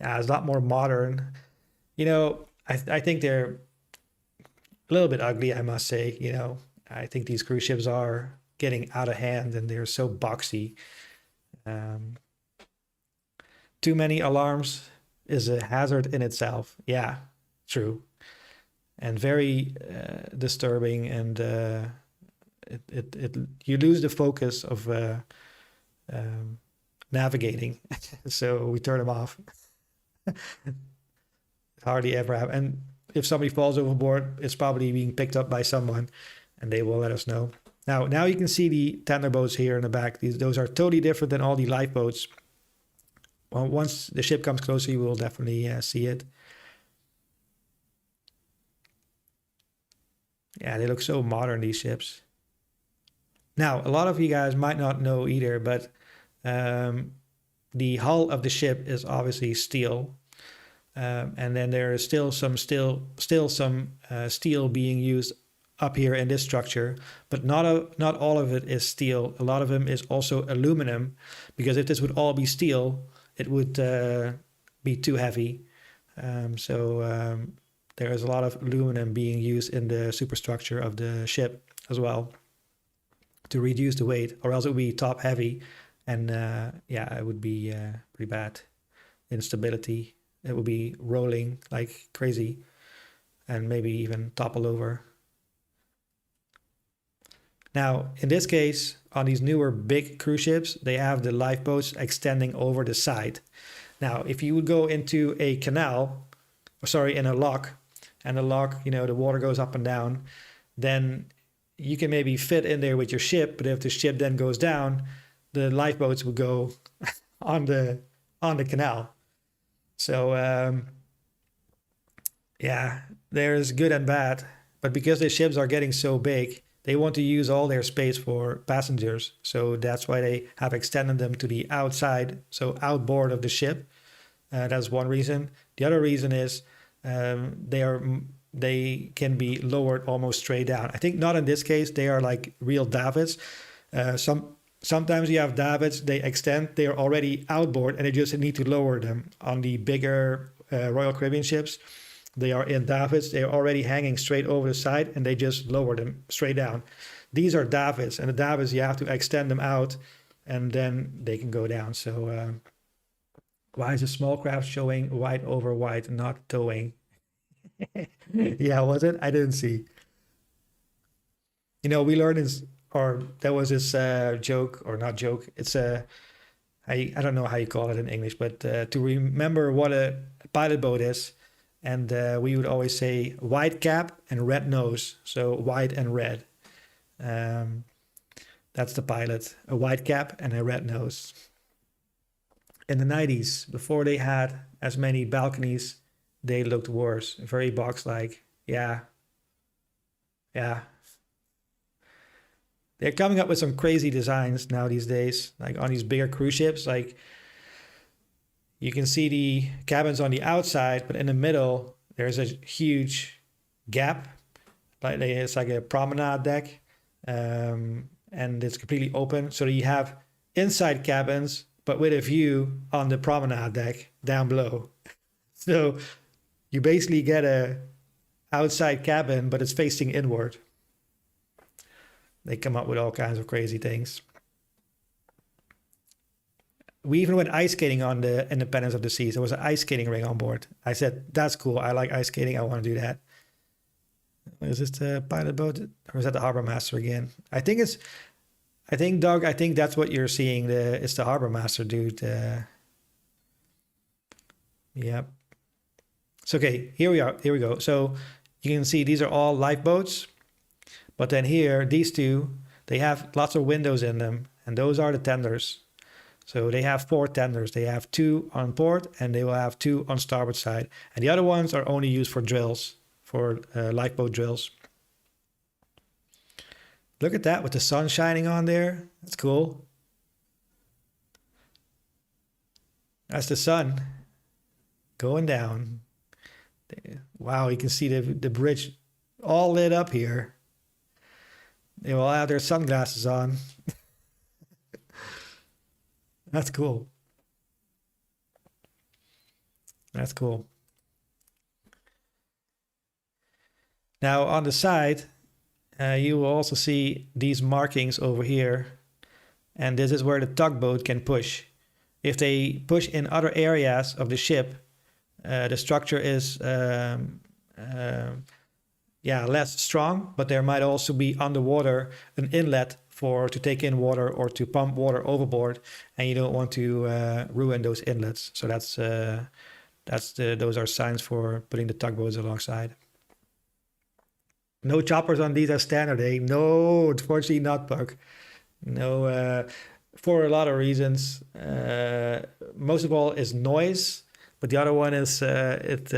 Yeah, it's a lot more modern. You know, I think they're a little bit ugly, I must say. You know, I think these cruise ships are getting out of hand and they're so boxy. Too many alarms is a hazard in itself. Yeah, true. And very disturbing, and you lose the focus of navigating. So we turn them off. Hardly ever happen. And if somebody falls overboard, it's probably being picked up by someone, and they will let us know. Now you can see the tender boats here in the back. Those are totally different than all the lifeboats. Well, once the ship comes closer, you will definitely see it. Yeah, they look so modern, these ships. Now, a lot of you guys might not know either, but the hull of the ship is obviously steel. And then there is still some steel being used up here in this structure, but not all of it is steel. A lot of them is also aluminum, because if this would all be steel, it would be too heavy. So there is a lot of aluminum being used in the superstructure of the ship as well to reduce the weight, or else it would be top heavy, and yeah, it would be pretty bad. Instability. It would be rolling like crazy and maybe even topple over. Now, in this case, on these newer big cruise ships, they have the lifeboats extending over the side. Now, if you would go into a canal, sorry, in a lock, and the lock, you know, the water goes up and down, then you can maybe fit in there with your ship, but if the ship then goes down, the lifeboats would go on the canal. So, yeah, there's good and bad, but because the ships are getting so big, they want to use all their space for passengers. So that's why they have extended them to the outside, so outboard of the ship. That's one reason. The other reason is they can be lowered almost straight down. I think not in this case. They are like real davits. Sometimes you have davits, they extend, they are already outboard, and they just need to lower them. On the bigger Royal Caribbean ships, they are in davits, they're already hanging straight over the side, and they just lower them straight down. These are davits, and the davits, you have to extend them out, and then they can go down. So why is a small craft showing white over white, not towing? Yeah, was it? I didn't see. You know, we learned this, or there was this joke, or not joke. It's I don't know how you call it in English, but to remember what a pilot boat is, and we would always say white cap and red nose. So white and red. That's the pilot, a white cap and a red nose. In the 90s, before they had as many balconies, they looked worse, very box-like. Yeah. They're coming up with some crazy designs now these days, like on these bigger cruise ships. Like, you can see the cabins on the outside, but in the middle, there's a huge gap. Like, it's like a promenade deck, and it's completely open. So you have inside cabins, but with a view on the promenade deck down below. So you basically get a outside cabin, but it's facing inward. They come up with all kinds of crazy things. We even went ice skating on the Independence of the Seas. There was an ice skating ring on board. I said, that's cool. I like ice skating. I want to do that. Is this the pilot boat? Or is that the harbor master again? I think, Doug, I think that's what you're seeing. It's the harbor master, dude. Yep. So, okay, here we are. Here we go. So you can see these are all lifeboats. But then here, these two, they have lots of windows in them. And those are the tenders. So they have 4 tenders. They have 2 on port and they will have 2 on starboard side. And the other ones are only used for drills, for lifeboat drills. Look at that with the sun shining on there. That's cool. That's the sun going down. Wow, you can see the bridge all lit up here. They all have their sunglasses on. That's cool. That's cool. Now on the side, you will also see these markings over here. And this is where the tugboat can push. If they push in other areas of the ship, the structure is less strong, but there might also be underwater an inlet to take in water or to pump water overboard, and you don't want to ruin those inlets. So those are signs for putting the tugboats alongside. No choppers on these as standard, eh? No, unfortunately not, Puck. No, for a lot of reasons. Most of all is noise, but the other one is it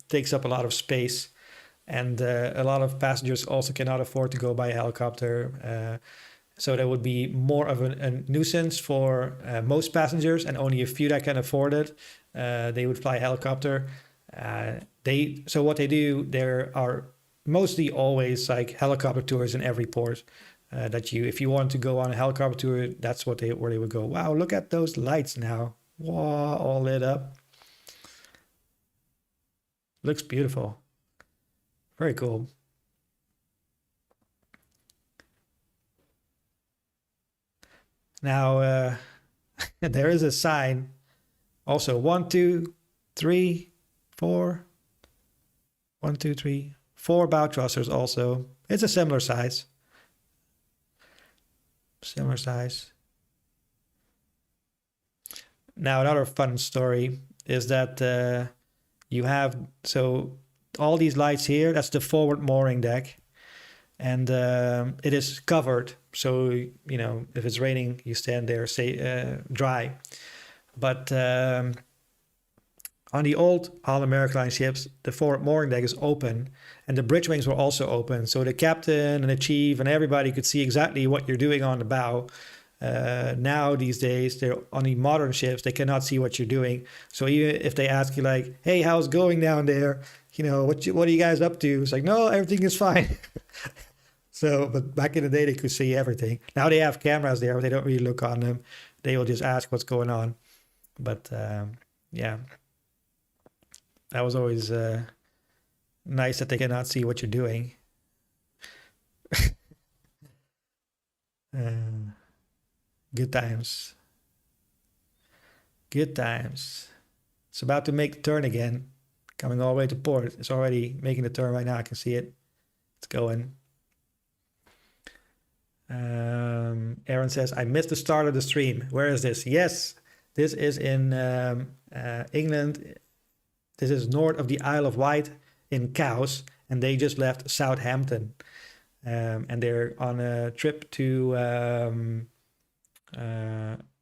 takes up a lot of space. And a lot of passengers also cannot afford to go by helicopter. So that would be more of a nuisance for most passengers, and only a few that can afford it. They would fly helicopter. So what they do, there are mostly always like helicopter tours in every port. If you want to go on a helicopter tour, that's where they would go. Wow, look at those lights now. Wow, all lit up. Looks beautiful. Very cool. Now, there is a sign. Also, 1, 2, 3, 4. 1, 2, 3, 4 bow thrusters also. It's a similar size. Similar size. Now, another fun story is that you have... So all these lights here, that's the forward mooring deck. And it is covered. So, you know, if it's raining, you stand there, dry. But on the old All-American Line ships, the forward mooring deck is open. And the bridge wings were also open. So the captain and the chief and everybody could see exactly what you're doing on the bow. Now, these days, they're on the modern ships, they cannot see what you're doing. So even if they ask you like, hey, how's it going down there? You know, what are you guys up to? It's like, no, everything is fine. So, but back in the day, they could see everything. Now they have cameras there, but they don't really look on them. They will just ask what's going on. But yeah, that was always nice that they cannot see what you're doing. Good times. Good times. It's about to make the turn again. Coming all the way to port. It's already making the turn right now. I can see it. It's going. Aaron says, I missed the start of the stream. Where is this? Yes, this is in England. This is north of the Isle of Wight in Cowes. And they just left Southampton. And they're on a trip to...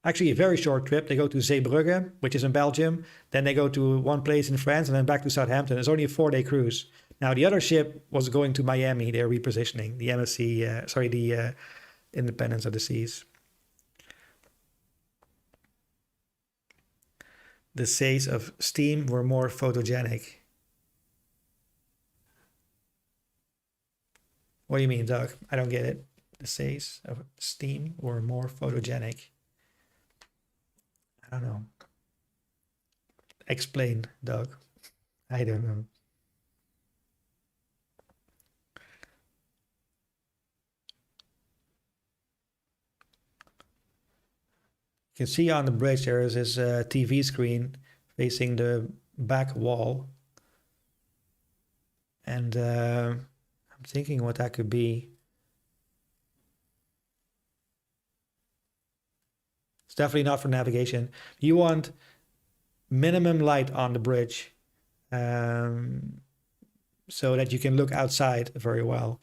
actually a very short trip. They go to Zeebrugge, which is in Belgium. Then they go to one place in France and then back to Southampton. It's only a 4-day cruise. Now, the other ship was going to Miami. They're repositioning the MSC, the Independence of the Seas. The sails of steam were more photogenic. What do you mean, Doug? I don't get it. The sails of steam were more photogenic. I don't know. Explain, Doug. I don't know. You can see on the bridge there is this TV screen facing the back wall. And I'm thinking what that could be. It's definitely not for navigation. You want minimum light on the bridge so that you can look outside very well.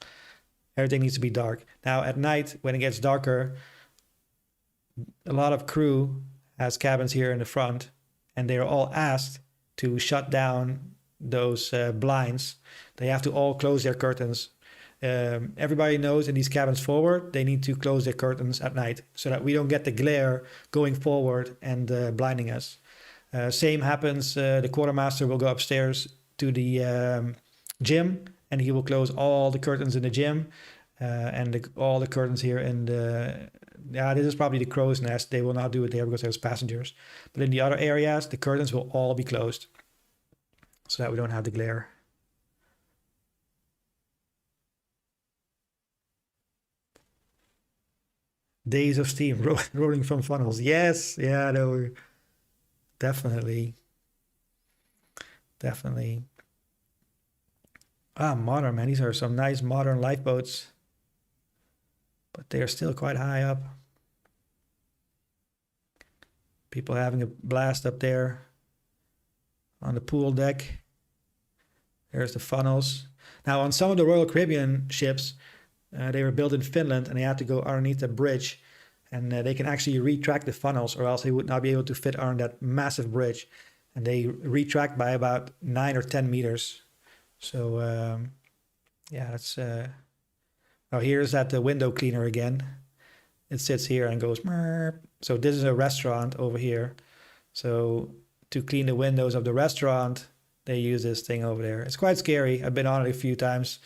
Everything needs to be dark. Now at night, when it gets darker, a lot of crew has cabins here in the front, and they're all asked to shut down those blinds. They have to all close their curtains. Everybody knows in these cabins forward, they need to close their curtains at night so that we don't get the glare going forward and blinding us. Same happens, the quartermaster will go upstairs to the gym, and he will close all the curtains in the gym and all the curtains here in the... Yeah, this is probably the crow's nest. They will not do it there because there's passengers. But in the other areas, the curtains will all be closed so that we don't have the glare. Days of steam rolling from funnels. Yes, yeah, no, definitely. Definitely. Ah, modern, man. These are some nice modern lifeboats. But they are still quite high up. People having a blast up there on the pool deck. There's the funnels. Now, on some of the Royal Caribbean ships, they were built in Finland, and they had to go underneath the bridge, and they can actually retract the funnels, or else they would not be able to fit on that massive bridge. And they retract by about 9 or 10 meters. So yeah, that's now here's that the window cleaner again. It sits here and goes Merp. So this is a restaurant over here. So to clean the windows of the restaurant, they use this thing over there. It's quite scary. I've been on it a few times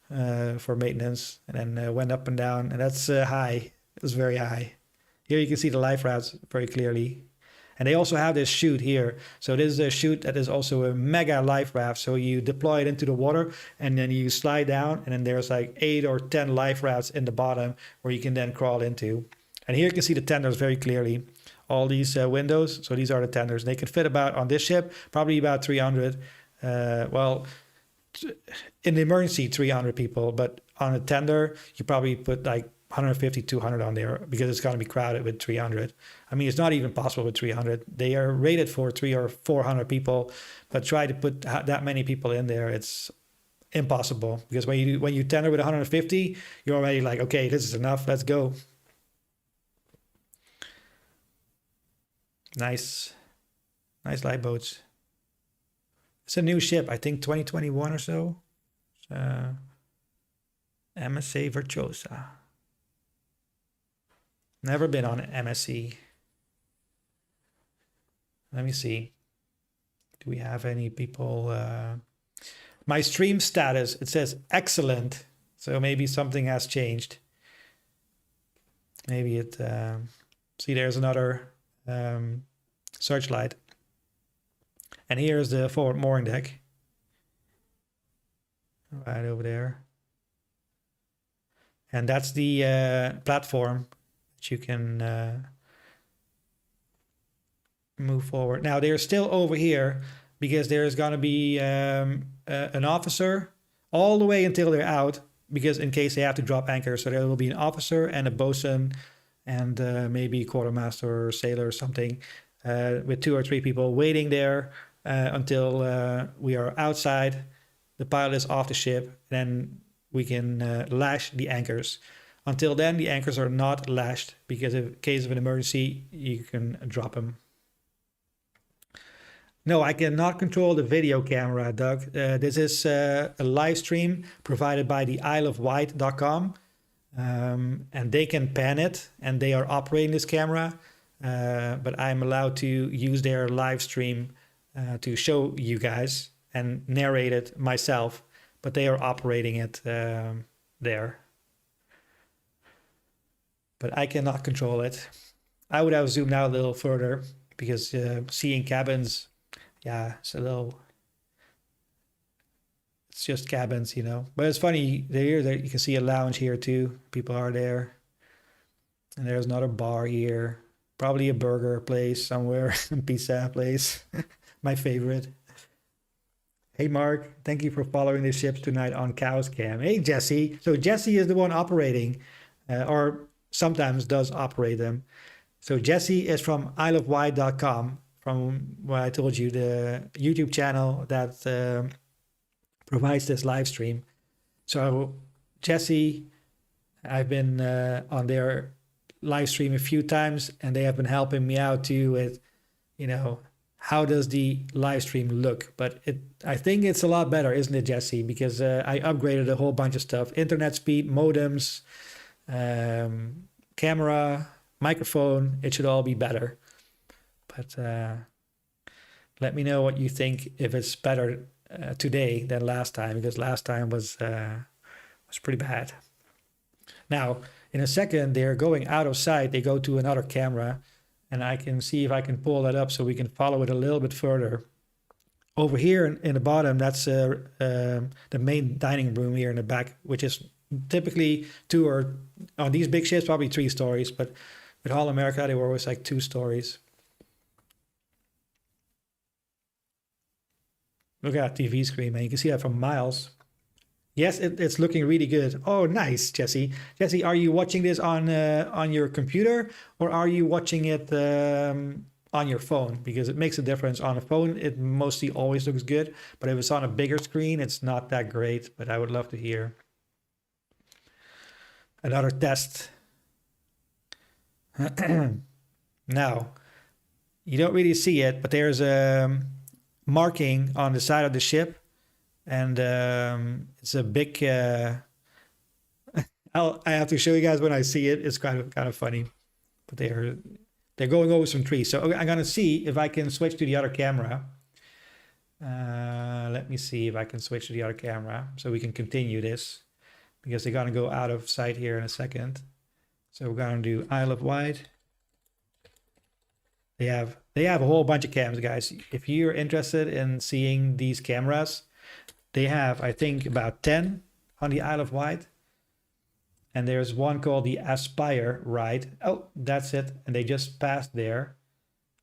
for maintenance, and then went up and down, and that's high. It was very high. Here you can see the life rafts very clearly. And they also have this chute here. So this is a chute that is also a mega life raft. So you deploy it into the water, and then you slide down, and then there's like 8 or 10 life rafts in the bottom where you can then crawl into. And here you can see the tenders very clearly. All these windows, so these are the tenders. They can fit about, on this ship, probably about 300. Well, in the emergency, 300 people. But on a tender, you probably put like 150, 200 on there because it's going to be crowded with 300. I mean, it's not even possible with 300. They are rated for 300 or 400 people, but try to put that many people in there, it's impossible. Because when you tender with 150, you're already like, okay, this is enough, let's go. Nice lifeboats. It's a new ship, I think 2021 or so. MSC Virtuosa. Never been on MSC. Let me see. Do we have any people? My stream status, it says excellent. So maybe something has changed. Maybe it... see, there's another searchlight. And here's the forward mooring deck. Right over there. And that's the platform that you can move forward. Now they're still over here because there's going to be an officer all the way until they're out, because in case they have to drop anchor. So there will be an officer and a bosun and maybe a quartermaster or sailor or something with 2 or 3 people waiting there until we are outside. The pilot is off the ship, then we can lash the anchors. Until then, the anchors are not lashed because in case of an emergency, you can drop them. No, I cannot control the video camera, Doug. This is a live stream provided by the isleofwight.com, and they can pan it, and they are operating this camera, but I'm allowed to use their live stream to show you guys and narrate it myself, but they are operating it there. But I cannot control it. I would have zoomed out a little further, because seeing cabins, yeah, it's just cabins, you know. But it's funny, there you can see a lounge here too. People are there. And there's another bar here. Probably a burger place somewhere, a pizza place. My favorite. Hey Mark, thank you for following the ships tonight on Cows Cam. Hey Jesse. So Jesse is the one operating, or sometimes does operate them. So Jesse is from isleofwight.com, from what I told you, the YouTube channel that provides this live stream. So Jesse, I've been on their live stream a few times, and they have been helping me out too with, you know, how does the live stream look. But I think it's a lot better, isn't it, Jesse? Because I upgraded a whole bunch of stuff: internet speed, modems, camera, microphone. It should all be better. But let me know what you think, if it's better today than last time, because last time was pretty bad. Now, in a second, they're going out of sight. They go to another camera, and I can see if I can pull that up so we can follow it a little bit further. Over here in the bottom, that's the main dining room here in the back, which is typically 2 or, on these big ships, probably 3 stories. But with All America, they were always like 2 stories. Look at that TV screen, man. You can see that from miles. Yes, it's looking really good. Oh, nice, Jesse. Jesse, are you watching this on your computer, or are you watching it on your phone? Because it makes a difference. On a phone, it mostly always looks good, but if it's on a bigger screen, it's not that great. But I would love to hear. Another test. Now, you don't really see it, but there's a marking on the side of the ship. And it's a big I have to show you guys when I see it. It's kind of funny, but they're going over some trees. So I'm gonna see if I can switch to the other camera. Let me see if I can switch to the other camera so we can continue this, because they're gonna go out of sight here in a second. So we're gonna do Isle of Wight. They have a whole bunch of cams, guys. If you're interested in seeing these cameras, they have, I think, about 10 on the Isle of Wight. And there's one called the Aspire Ride. Oh, that's it. And they just passed there.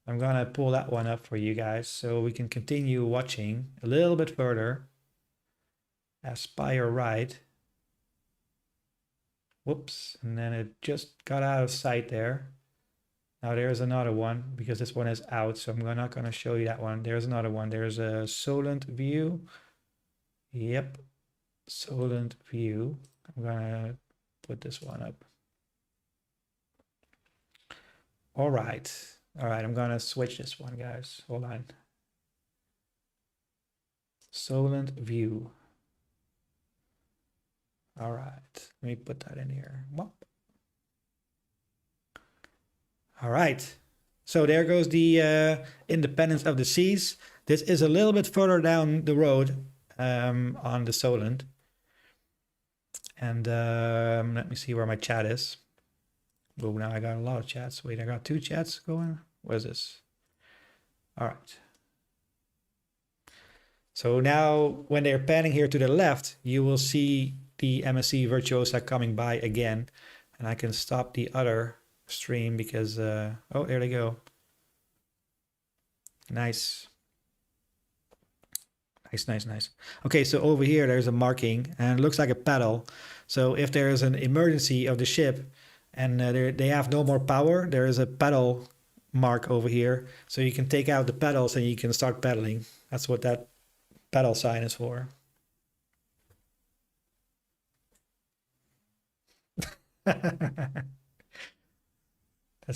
I'm going to pull that one up for you guys so we can continue watching a little bit further. Aspire Ride. Whoops. And then it just got out of sight there. Now there's another one, because this one is out. So I'm not going to show you that one. There's another one. There's a Solent View. Yep, Solent View. I'm gonna put this one up. All right, I'm gonna switch this one, guys. Hold on. Solent View. All right, let me put that in here. All right, so there goes the Independence of the Seas. This is a little bit further down the road. On the Solent. And let me see where my chat is. Oh, now I got a lot of chats. Wait, I got 2 chats going. What is this? All right. So now when they're panning here to the left, you will see the MSC Virtuosa coming by again. And I can stop the other stream because, oh, there they go. Nice. Nice. Okay, so over here there's a marking, and it looks like a paddle. So if there is an emergency of the ship and they have no more power, there is a paddle mark over here. So you can take out the pedals and you can start paddling. That's what that paddle sign is for. Let's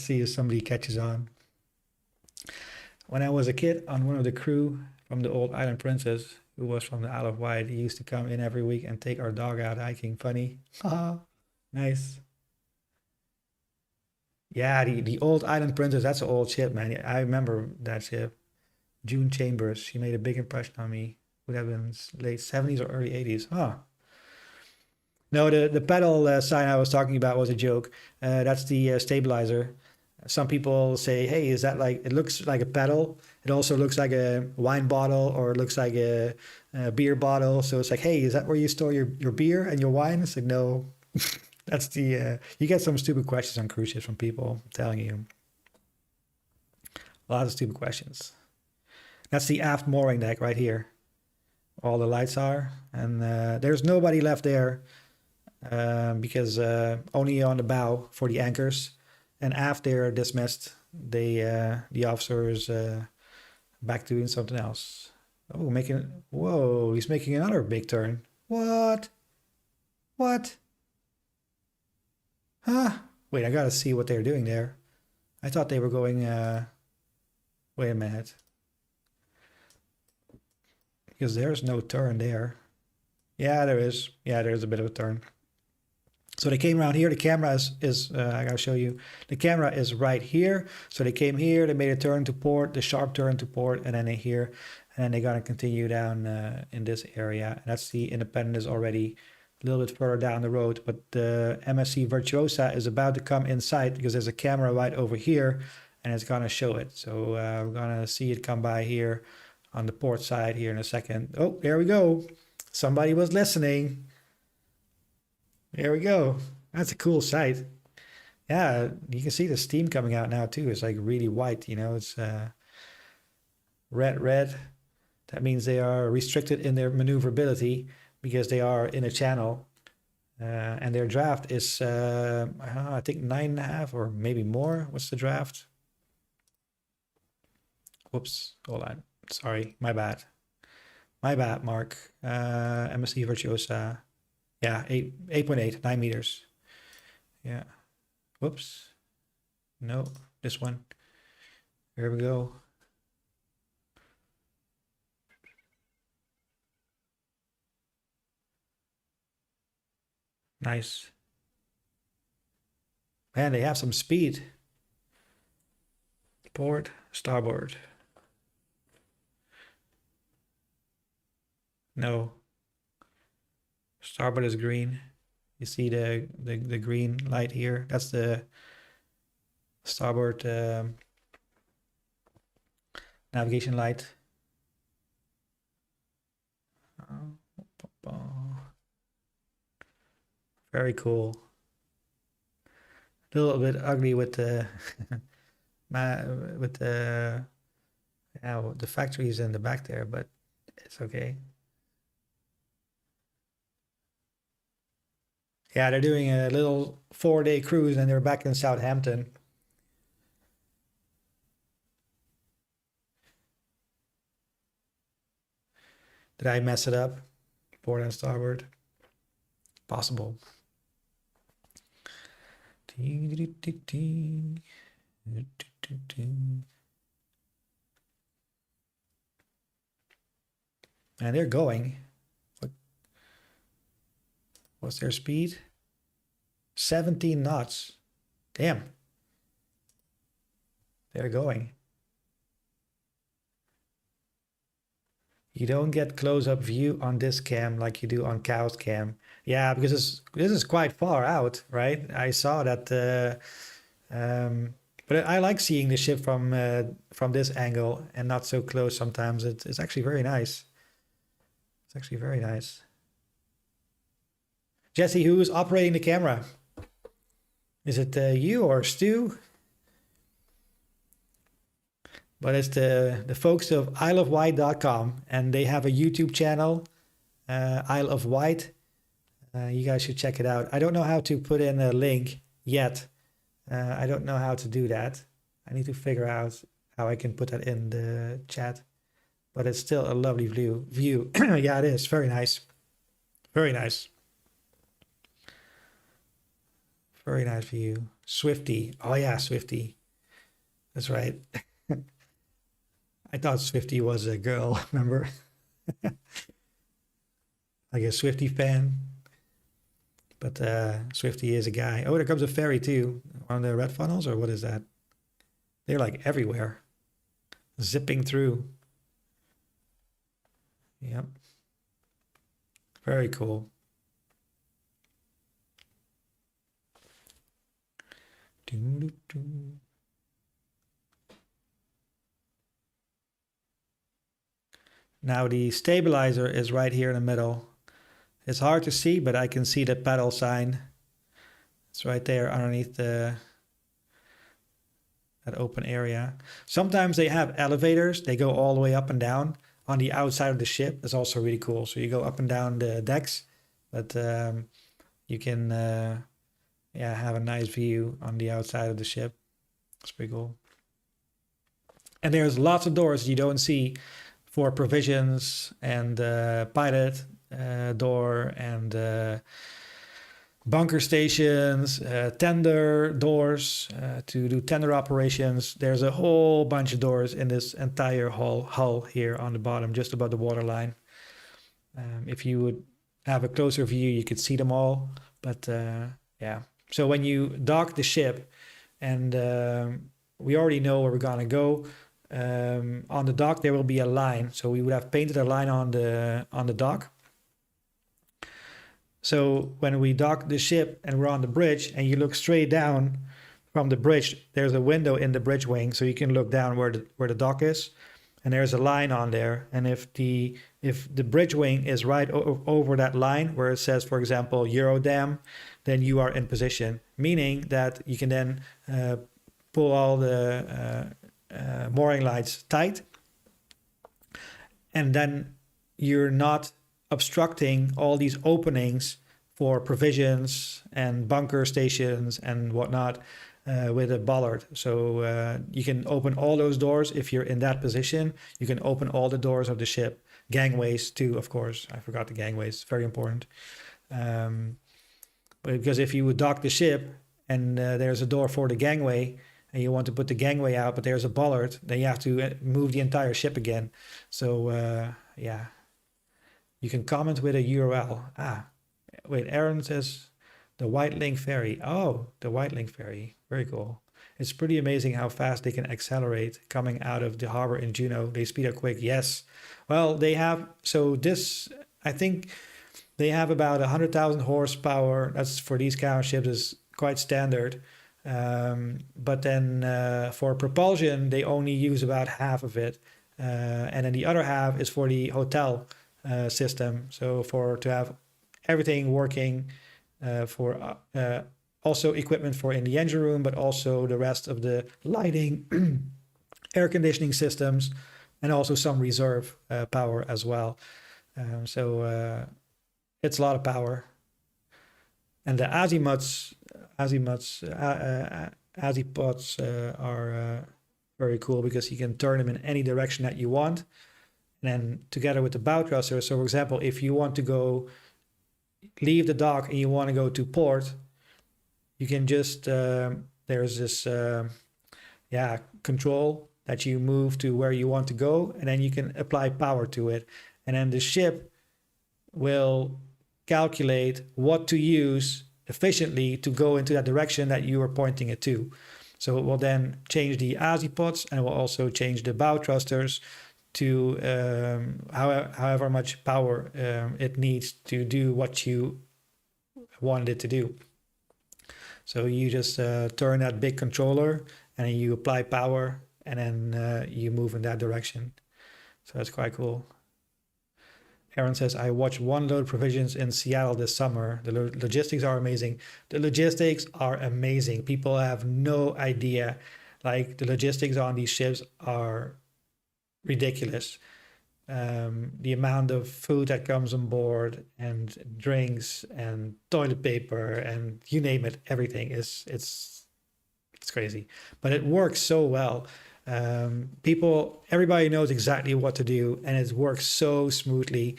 see if somebody catches on. When I was a kid on one of the crew from the old Island Princess, who was from the Isle of Wight, he used to come in every week and take our dog out hiking. Funny. Nice. Yeah, the old Island Princess, that's an old ship, man. I remember that ship. June Chambers, she made a big impression on me. Would have been late 70s or early 80s. No, the pedal sign I was talking about was a joke. That's the stabilizer. Some people say, hey, is that like, it looks like a pedal. It also looks like a wine bottle, or it looks like a beer bottle. So it's like, hey, is that where you store your beer and your wine? It's like, no, that's the, you get some stupid questions on cruise ships from people, I'm telling you. A lot of stupid questions. That's the aft mooring deck right here. All the lights are, and there's nobody left there because only on the bow for the anchors, and aft they're dismissed. The officer is back doing something else. Oh, whoa, he's making another big turn. What? What? Huh? Wait, I gotta see what they're doing there. I thought they were going, wait a minute. Because there's no turn there. Yeah, there is. Yeah, there's a bit of a turn. So they came around here. The camera is I gotta show you. The camera is right here. So they came here, they made a turn to port, the sharp turn to port, and then they here, and then they're gonna continue down in this area. And that's the Independence already a little bit further down the road. But the MSC Virtuosa is about to come inside because there's a camera right over here, and it's gonna show it. So we're gonna see it come by here on the port side here in a second. Oh, there we go. Somebody was listening. There we go. That's a cool sight. Yeah, you can see the steam coming out now too. It's like really white, you know, it's red. That means they are restricted in their maneuverability because they are in a channel. And their draft is, I think 9.5 or maybe more. What's the draft? Whoops, hold on. Sorry, my bad. My bad, Mark. MSC Virtuosa. Yeah, 8.8, 9 meters. Yeah. Whoops. No, this one. Here we go. Nice. Man, they have some speed. Port, starboard. No. Starboard is green. You see the green light here? That's the starboard navigation light. Very cool. A little bit ugly with the with the yeah, the factories in the back there, but it's okay. Yeah, they're doing a little 4-day cruise and they're back in Southampton. Did I mess it up? Port and starboard? Possible. And they're going. What's their speed? 17 knots. Damn. They're going. You don't get close-up view on this cam like you do on Cow's cam. Yeah, because this is quite far out, right? I saw that, but I like seeing the ship from this angle and not so close sometimes. It's actually very nice. It's actually very nice. Jesse, who's operating the camera? Is it you or Stu? But it's the folks of isleofwight.com, and they have a YouTube channel, Isle of Wight. You guys should check it out. I don't know how to put in a link yet. I don't know how to do that. I need to figure out how I can put that in the chat. But it's still a lovely view. Yeah, it is. Very nice. Very nice. Very nice view. Swifty. Oh yeah, Swifty. That's right. I thought Swifty was a girl, remember? Like a Swifty fan. But Swifty is a guy. Oh, there comes a ferry too. On the red funnels, or what is that? They're like everywhere. Zipping through. Yep. Very cool. Now the stabilizer is right here in the middle. It's hard to see, but I can see the pedal sign. It's right there underneath that open area. Sometimes they have elevators. They go all the way up and down on the outside of the ship. That's also really cool. So you go up and down the decks, but you can have a nice view on the outside of the ship. It's pretty cool. And there's lots of doors you don't see for provisions and pilot door and bunker stations, tender doors to do tender operations. There's a whole bunch of doors in this entire hull here on the bottom, just above the waterline. If you would have a closer view, you could see them all. But yeah, so when you dock the ship, and we already know where we're gonna go. On the dock there will be a line, so we would have painted a line on the dock. So when we dock the ship and we're on the bridge and you look straight down from the bridge, there's a window in the bridge wing, so you can look down where the dock is, and there's a line on there. And if the bridge wing is right over that line where it says, for example, Eurodam, then you are in position, meaning that you can then pull all the mooring lights tight, and then you're not obstructing all these openings for provisions and bunker stations and whatnot with a bollard. So you can open all those doors if you're in that position. You can open all the doors of the ship, gangways too, of course. I forgot the gangways, very important. Because if you would dock the ship and there's a door for the gangway, and you want to put the gangway out, but there's a bollard, then you have to move the entire ship again. So yeah, you can comment with a URL. Wait, Aaron says the White Link Ferry. Oh, the White Link Ferry, very cool. It's pretty amazing how fast they can accelerate coming out of the harbor in Juneau. They speed up quick, yes. Well, they have, so this, I think they have about 100,000 horsepower. That's for these kind of ships is quite standard. But then for propulsion, they only use about half of it. And then the other half is for the hotel system. So to have everything working for also equipment for in the engine room, but also the rest of the lighting, air conditioning systems, and also some reserve power as well. So it's a lot of power. And the azimuths are very cool because you can turn them in any direction that you want. And then together with the bow thruster, so for example, if you want to leave the dock and you want to go to port, you can just, there's this control that you move to where you want to go, and then you can apply power to it. And then the ship will calculate what to use efficiently to go into that direction that you are pointing it to. So it will then change the azimuths, and it will also change the bow thrusters to however much power it needs to do what you wanted it to do. So you just turn that big controller and then you apply power, and then you move in that direction. So that's quite cool. Aaron says, I watched one load provisions in Seattle this summer. The logistics are amazing. The logistics are amazing. People have no idea. Like, the logistics on these ships are ridiculous. The amount of food that comes on board, and drinks and toilet paper and you name it, everything it's crazy. But it works so well. Everybody knows exactly what to do, and it works so smoothly.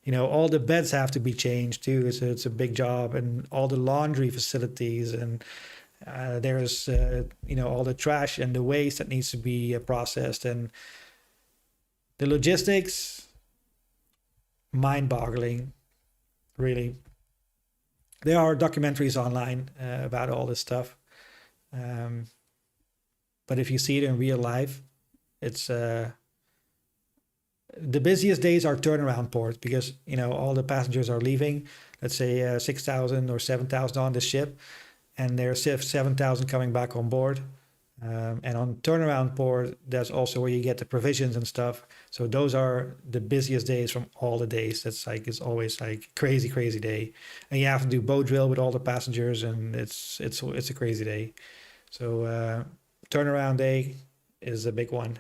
You know, all the beds have to be changed too, so it's a big job, and all the laundry facilities, and there's all the trash and the waste that needs to be processed, and the logistics, mind-boggling, really. There are documentaries online about all this stuff. But if you see it in real life, it's the busiest days are turnaround ports, because all the passengers are leaving. Let's say 6,000 or 7,000 on the ship, and there's 7,000 coming back on board. And on turnaround port, that's also where you get the provisions and stuff. So those are the busiest days from all the days. That's like, it's always like crazy, crazy day. And you have to do boat drill with all the passengers, and it's a crazy day. So turnaround day is a big one.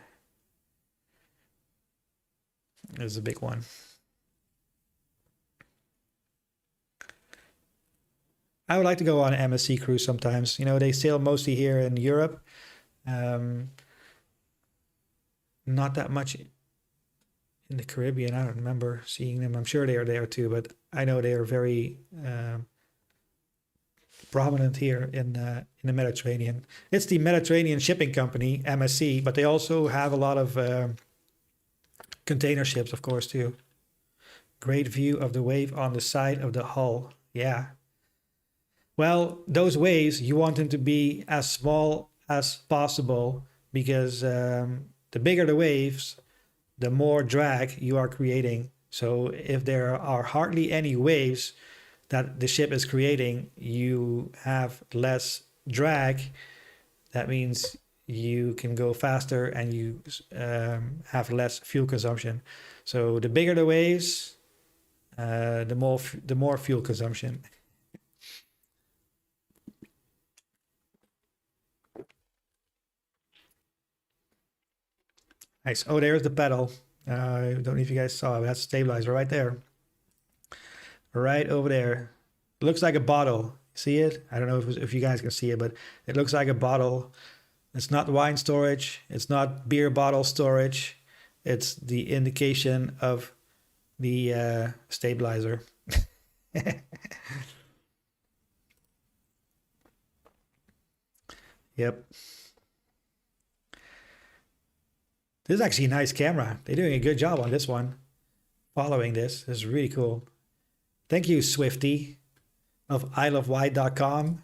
Is a big one. I would like to go on an MSC cruise sometimes. You know, they sail mostly here in Europe. Um, Not that much in the Caribbean. I don't remember seeing them. I'm sure they are there too, but I know they are very prominent here in the Mediterranean. It's the Mediterranean Shipping Company, MSC, but they also have a lot of container ships, of course, too. Great view of the wave on the side of the hull. Yeah. Well, those waves, you want them to be as small as possible because the bigger the waves, the more drag you are creating. So if there are hardly any waves that the ship is creating, you have less drag. That means you can go faster and you have less fuel consumption. So the bigger the waves, the more fuel consumption. Nice. Oh, there's the pedal. I don't know if you guys saw it. That's stabilizer right there. Right over there. Looks like a bottle. See it? I don't know if you guys can see it, but it looks like a bottle. It's not wine storage. It's not beer bottle storage. It's the indication of the stabilizer. Yep. This is actually a nice camera. They're doing a good job on this one. Following this. This is really cool. Thank you, Swifty of isleofwight.com.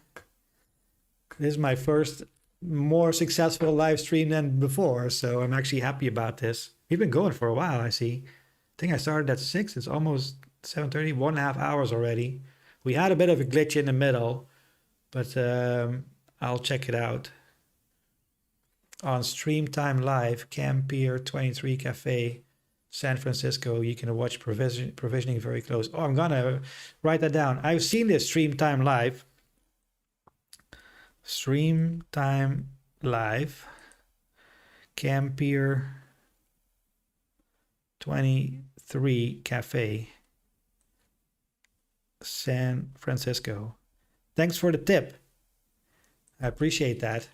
This is my first more successful live stream than before, so I'm actually happy about this. We've been going for a while, I see. I think I started at 6. It's almost 7:30, 1.5 hours already. We had a bit of a glitch in the middle, but I'll check it out. On Stream Time Live, Camp Pier 23 Cafe, San Francisco, you can watch provisioning very close. Oh, I'm gonna write that down. I've seen this Stream Time Live. Stream Time Live, Camp Pier 23 Cafe, San Francisco. Thanks for the tip. I appreciate that.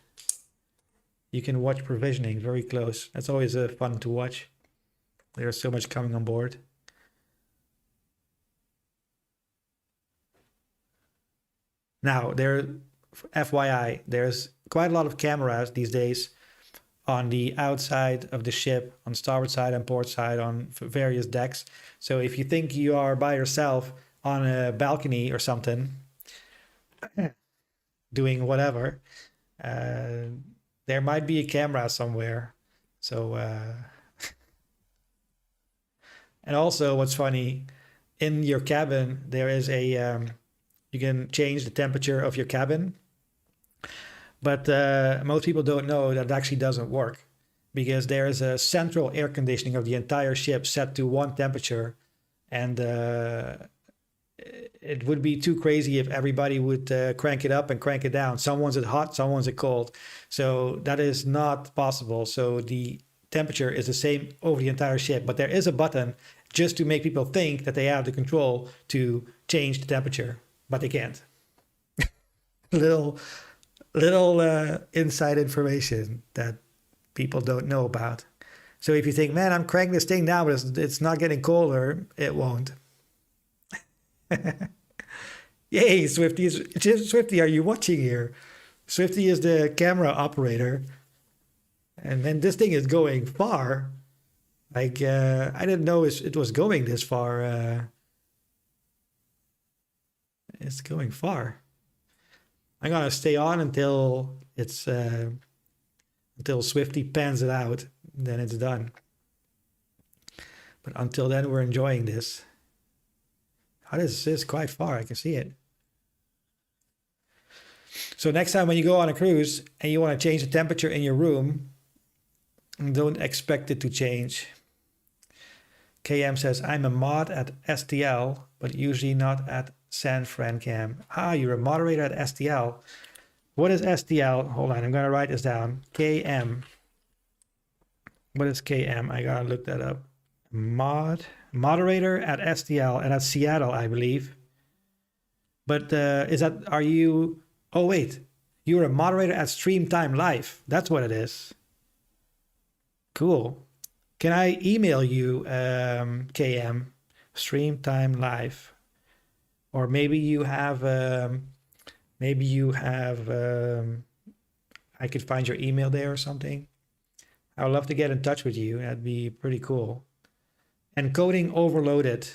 You can watch provisioning very close. That's always fun to watch. There's so much coming on board. Now, FYI, there's quite a lot of cameras these days on the outside of the ship, on starboard side and port side, on various decks. So if you think you are by yourself on a balcony or something, doing whatever, there might be a camera somewhere. So, and also what's funny, in your cabin, there is you can change the temperature of your cabin. But most people don't know that it actually doesn't work because there is a central air conditioning of the entire ship set to one temperature. And it would be too crazy if everybody would crank it up and crank it down. Someone's it hot, someone's it cold. So that is not possible. So the temperature is the same over the entire ship, but there is a button just to make people think that they have the control to change the temperature, but they can't. little inside information that people don't know about. So if you think, man, I'm cranking this thing down, but it's not getting colder, it won't. Yay, Swifty. Swifty, are you watching here? Swifty is the camera operator. And then this thing is going far. Like, I didn't know it was going this far. It's going far. I'm gonna stay on until it's until Swifty pans it out, then it's done. But until then, we're enjoying this. Oh, this is quite far. I can see it. So next time when you go on a cruise and you want to change the temperature in your room, don't expect it to change. KM says, I'm a mod at STL, but usually not at San Fran Cam. Ah, you're a moderator at STL. What is STL? Hold on, I'm going to write this down. KM. What is KM? I got to look that up. Moderator at STL, and that's Seattle, I believe. But are you... Oh, wait. You're a moderator at Stream Time Live. That's what it is. Cool. Can I email you, KM? Stream Time Live. Or maybe you have... I could find your email there or something. I would love to get in touch with you. That'd be pretty cool. Encoding overloaded.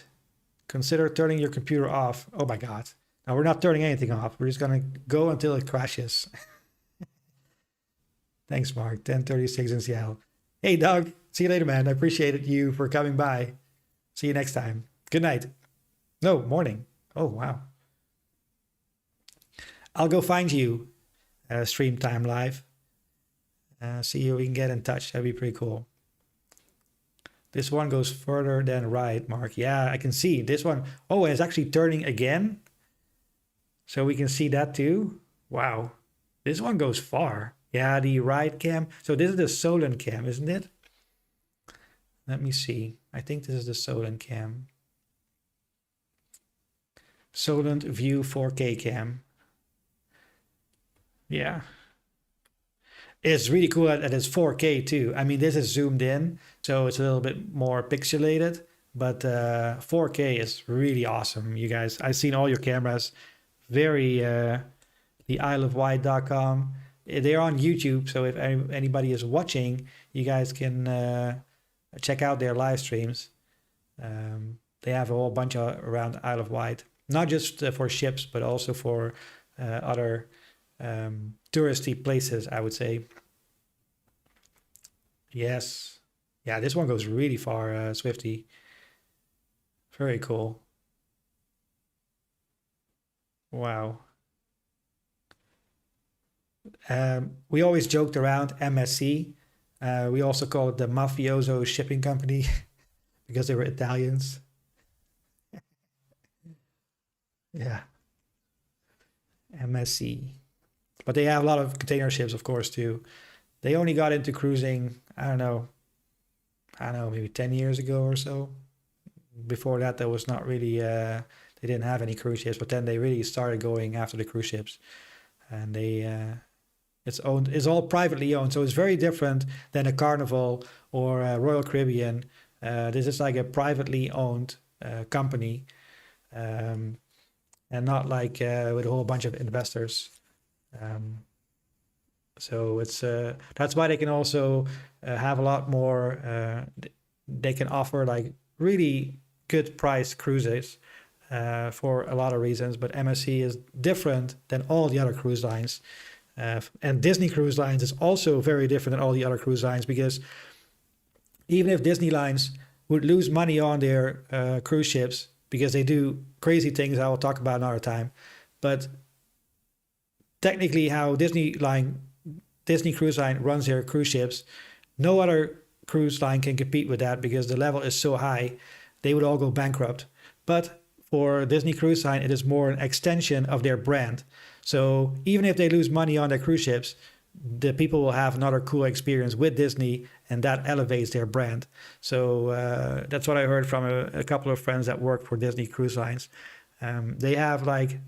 Consider turning your computer off. Oh my God. Now we're not turning anything off. We're just going to go until it crashes. Thanks, Mark. 10:36 in Seattle. Hey, Doug. See you later, man. I appreciated you for coming by. See you next time. Good night. No, morning. Oh, wow. I'll go find you, Stream Time Live. See if we can get in touch. That'd be pretty cool. This one goes further than right, Mark. Yeah, I can see this one. Oh, it's actually turning again. So we can see that too. Wow. This one goes far. Yeah, the right cam. So this is the Solent cam, isn't it? Let me see. I think this is the Solent cam. Solent View 4K cam. Yeah. It's really cool that it's 4K too. I mean, this is zoomed in, so it's a little bit more pixelated, but 4K is really awesome, you guys. I've seen all your cameras. Very, the isleofwight.com. They're on YouTube, so if anybody is watching, you guys can check out their live streams. They have a whole bunch around Isle of Wight, not just for ships, but also for other touristy places, I would say. Yes. Yeah, this one goes really far, Swifty. Very cool. Wow. We always joked around MSC. We also call it the mafioso shipping company because they were Italians. Yeah. MSC. But they have a lot of container ships, of course, too. They only got into cruising, I don't know, maybe 10 years ago or so. Before that, there was not really, they didn't have any cruise ships, but then they really started going after the cruise ships. And it's all privately owned, so it's very different than a Carnival or a Royal Caribbean. This is like a privately owned company, and not like with a whole bunch of investors. So it's that's why they can also have a lot more. They can offer like really good price cruises for a lot of reasons. But MSC is different than all the other cruise lines, and Disney Cruise Lines is also very different than all the other cruise lines, because even if Disney lines would lose money on their cruise ships because they do crazy things I will talk about another time, but technically how Disney Cruise Line runs their cruise ships, no other cruise line can compete with that because the level is so high. They would all go bankrupt. But for Disney Cruise Line, it is more an extension of their brand. So even if they lose money on their cruise ships, the people will have another cool experience with Disney, and that elevates their brand. So that's what I heard from a couple of friends that work for Disney Cruise Lines. They have like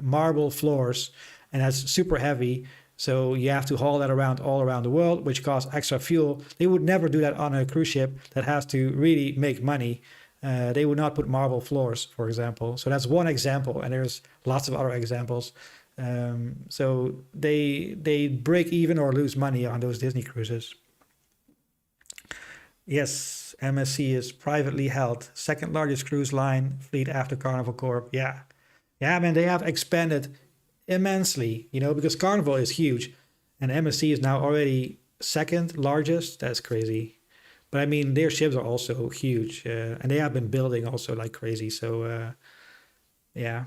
marble floors, and that's super heavy. So you have to haul that around all around the world, which costs extra fuel. They would never do that on a cruise ship that has to really make money. They would not put marble floors, for example. So that's one example, and there's lots of other examples. So they break even or lose money on those Disney cruises. Yes, MSC is privately held, second largest cruise line fleet after Carnival Corp. Yeah, man, they have expanded immensely, because Carnival is huge, and MSC is now already second largest. That's crazy. But I mean, their ships are also huge, and they have been building also like crazy. So yeah,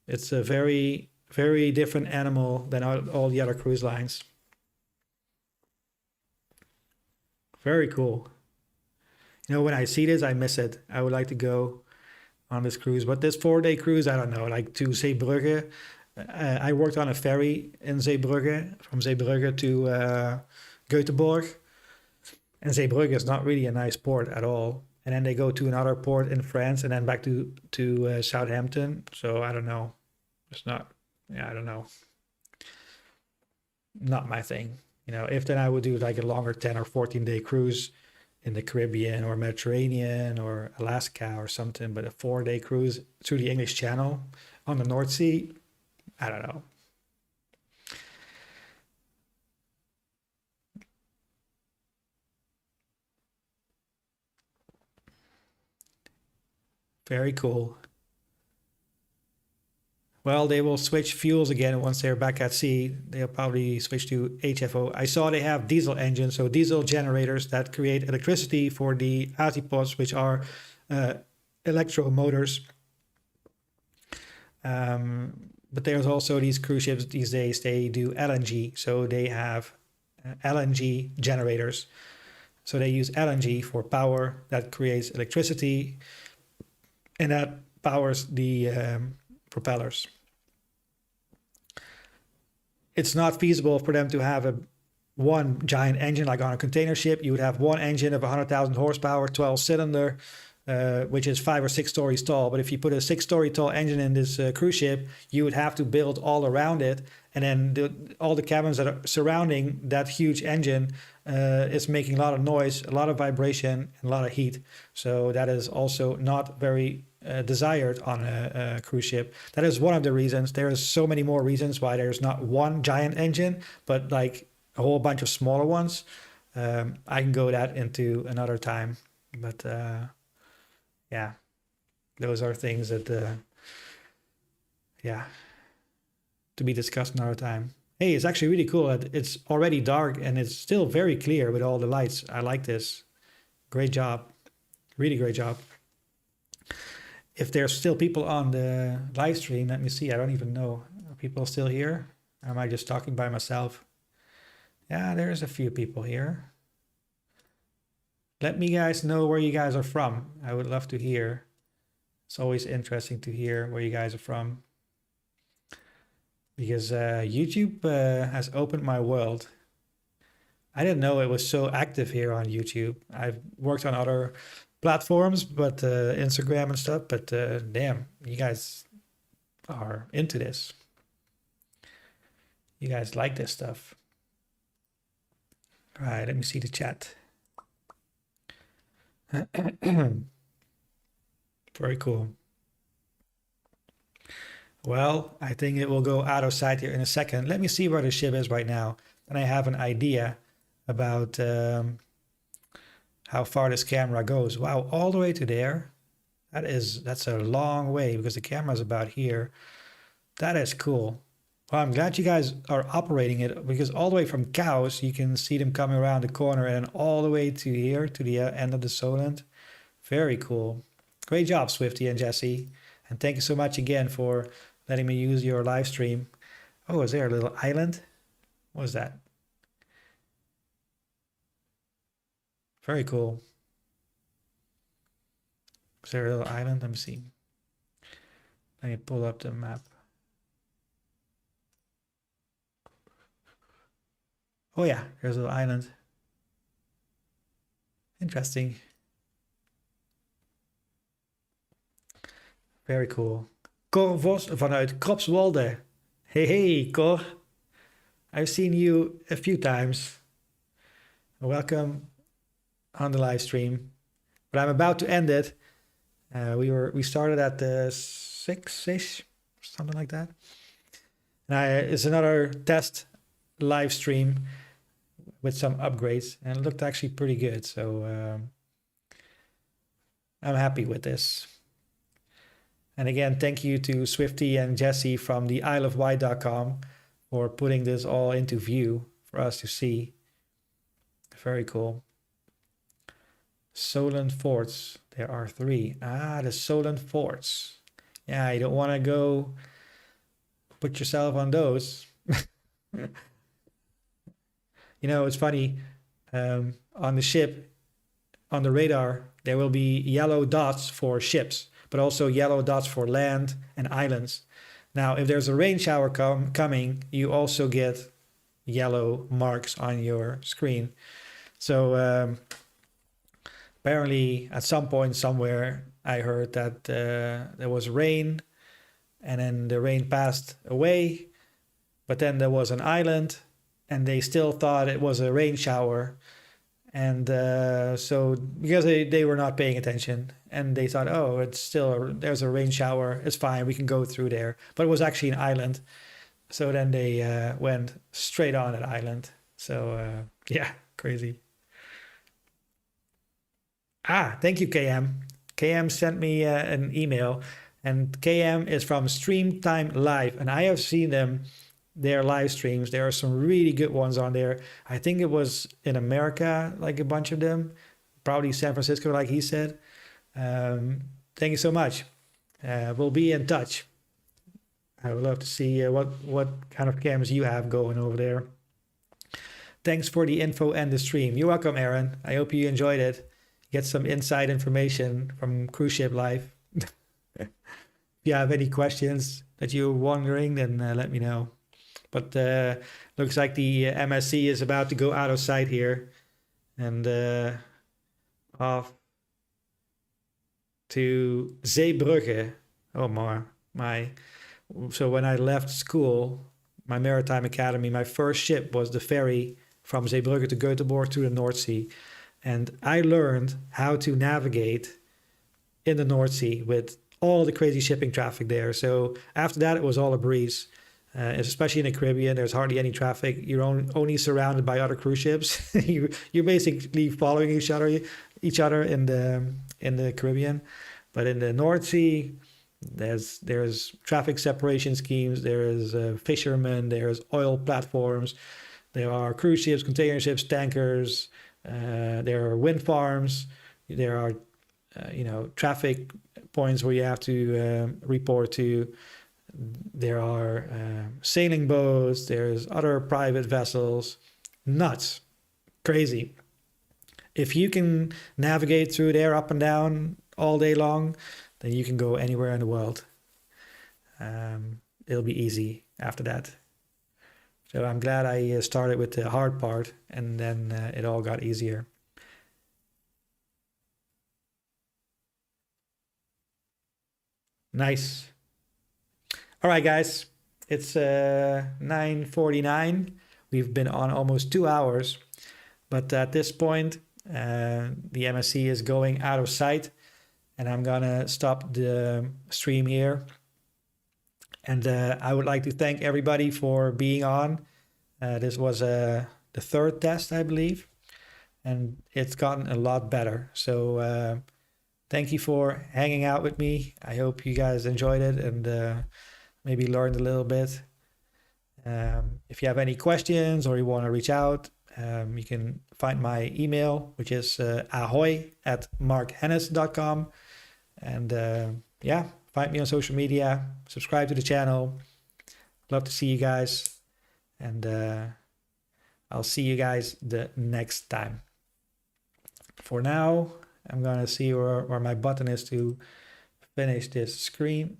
it's a very Very different animal than all the other cruise lines. Very cool. You know, when I see this, I miss it. I would like to go on this cruise, but this 4-day cruise, I don't know, like to Zeebrugge. I worked on a ferry in Zeebrugge, from Zeebrugge to Göteborg, and Zeebrugge is not really a nice port at all. And then they go to another port in France, and then back to Southampton. So I don't know. It's not. Yeah, I don't know. Not my thing. You know, if then I would do like a longer 10 or 14-day cruise in the Caribbean or Mediterranean or Alaska or something, but a 4-day cruise through the English Channel on the North Sea, I don't know. Very cool. Well, they will switch fuels again once they're back at sea. They'll probably switch to HFO. I saw they have diesel engines, so diesel generators that create electricity for the Azipods, which are electro motors. But there's also these cruise ships these days, they do LNG. So they have LNG generators. So they use LNG for power that creates electricity, and that powers the propellers. It's not feasible for them to have one giant engine like on a container ship. You would have one engine of 100,000 horsepower, 12 cylinder, which is 5 or 6 stories tall. But if you put a 6-story tall engine in this cruise ship, you would have to build all around it. And then all the cabins that are surrounding that huge engine is making a lot of noise, a lot of vibration, and a lot of heat. So that is also not very desired on a cruise ship. That is one of the reasons. There is so many more reasons why there's not one giant engine, but like a whole bunch of smaller ones. I can go that into another time. But yeah, those are things that, yeah, to be discussed another time. Hey, it's actually really cool that it's already dark and it's still very clear with all the lights. I like this. Great job. Really great job. If there's still people on the live stream, let me see. I don't even know. Are people still here? Or am I just talking by myself? Yeah, there's a few people here. Let me guys know where you guys are from. I would love to hear. It's always interesting to hear where you guys are from. Because YouTube has opened my world. I didn't know it was so active here on YouTube. I've worked on other platforms, but Instagram and stuff, but damn, you guys are into this. You guys like this stuff. All right, let me see the chat. Very cool. Well, I think it will go out of sight here in a second. Let me see where the ship is right now. And I have an idea about how far this camera goes. Wow, all the way to there. That's a long way because the camera's about here. That is cool. Well, I'm glad you guys are operating it because all the way from Cows, you can see them coming around the corner and all the way to here, to the end of the Solent. Very cool. Great job, Swifty and Jesse. And thank you so much again for letting me use your live stream. Oh, is there a little island? What is that? Very cool. Is there a little island? Let me see. Let me pull up the map. Oh yeah, there's a little island. Interesting. Very cool. Cor Vos vanuit Kropswolde. Hey, Cor. I've seen you a few times. Welcome on the live stream. But I'm about to end it. We started at the 6-ish, something like that. And it's another test live stream with some upgrades, and it looked actually pretty good. So I'm happy with this. And again, thank you to Swifty and Jesse from the isleofwight.com for putting this all into view for us to see. Very cool. Solent forts. There are 3. Ah, the Solent forts. Yeah, you don't want to go put yourself on those. You know, it's funny. On the ship, on the radar, there will be yellow dots for ships, but also yellow dots for land and islands. Now, if there's a rain shower coming, you also get yellow marks on your screen. So apparently at some point somewhere I heard that there was rain and then the rain passed away, but then there was an island and they still thought it was a rain shower. And so because they were not paying attention and they thought, oh, it's still, there's a rain shower, it's fine, we can go through there. But it was actually an island. So then they went straight on that island. So yeah, crazy. Thank you, KM. KM sent me an email, and KM is from Stream Time Live, and I have seen their live streams. There are some really good ones on there. I think it was in America, like a bunch of them, probably San Francisco, like he said. Thank you so much. We'll be in touch. I would love to see what kind of cams you have going over there. Thanks for the info and the stream. You're welcome, Aaron. I hope you enjoyed it. Get some inside information from Cruise Ship Life. If you have any questions that you're wondering, then let me know. But looks like the MSC is about to go out of sight here and off to Zeebrugge. Oh my. So when I left school, my maritime academy, my first ship was the ferry from Zeebrugge to Göteborg to the North Sea. And I learned how to navigate in the North Sea with all the crazy shipping traffic there. So after that, it was all a breeze. Especially in the Caribbean, there's hardly any traffic. You're only surrounded by other cruise ships. You're basically following each other in the Caribbean. But in the North Sea, there's traffic separation schemes. There's fishermen. There's oil platforms. There are cruise ships, container ships, tankers. There are wind farms. There are traffic points where you have to report to. There are sailing boats, there's other private vessels. Nuts. Crazy. If you can navigate through there up and down all day long, then you can go anywhere in the world. It'll be easy after that. So I'm glad I started with the hard part and then it all got easier. Nice. All right, guys, it's 9:49. We've been on almost 2 hours, but at this point, the MSC is going out of sight, and I'm gonna stop the stream here. And I would like to thank everybody for being on. This was the third test, I believe, and it's gotten a lot better. So thank you for hanging out with me. I hope you guys enjoyed it and maybe learned a little bit. If you have any questions or you want to reach out, you can find my email, which is ahoy@markhennis.com. And yeah, find me on social media, subscribe to the channel. Love to see you guys. And I'll see you guys the next time. For now, I'm going to see where my button is to finish this stream.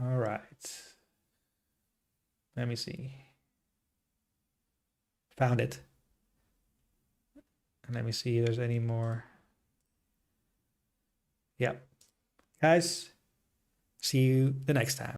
All right. Let me see. Found it. And let me see if there's any more. Yep. Guys, see you the next time.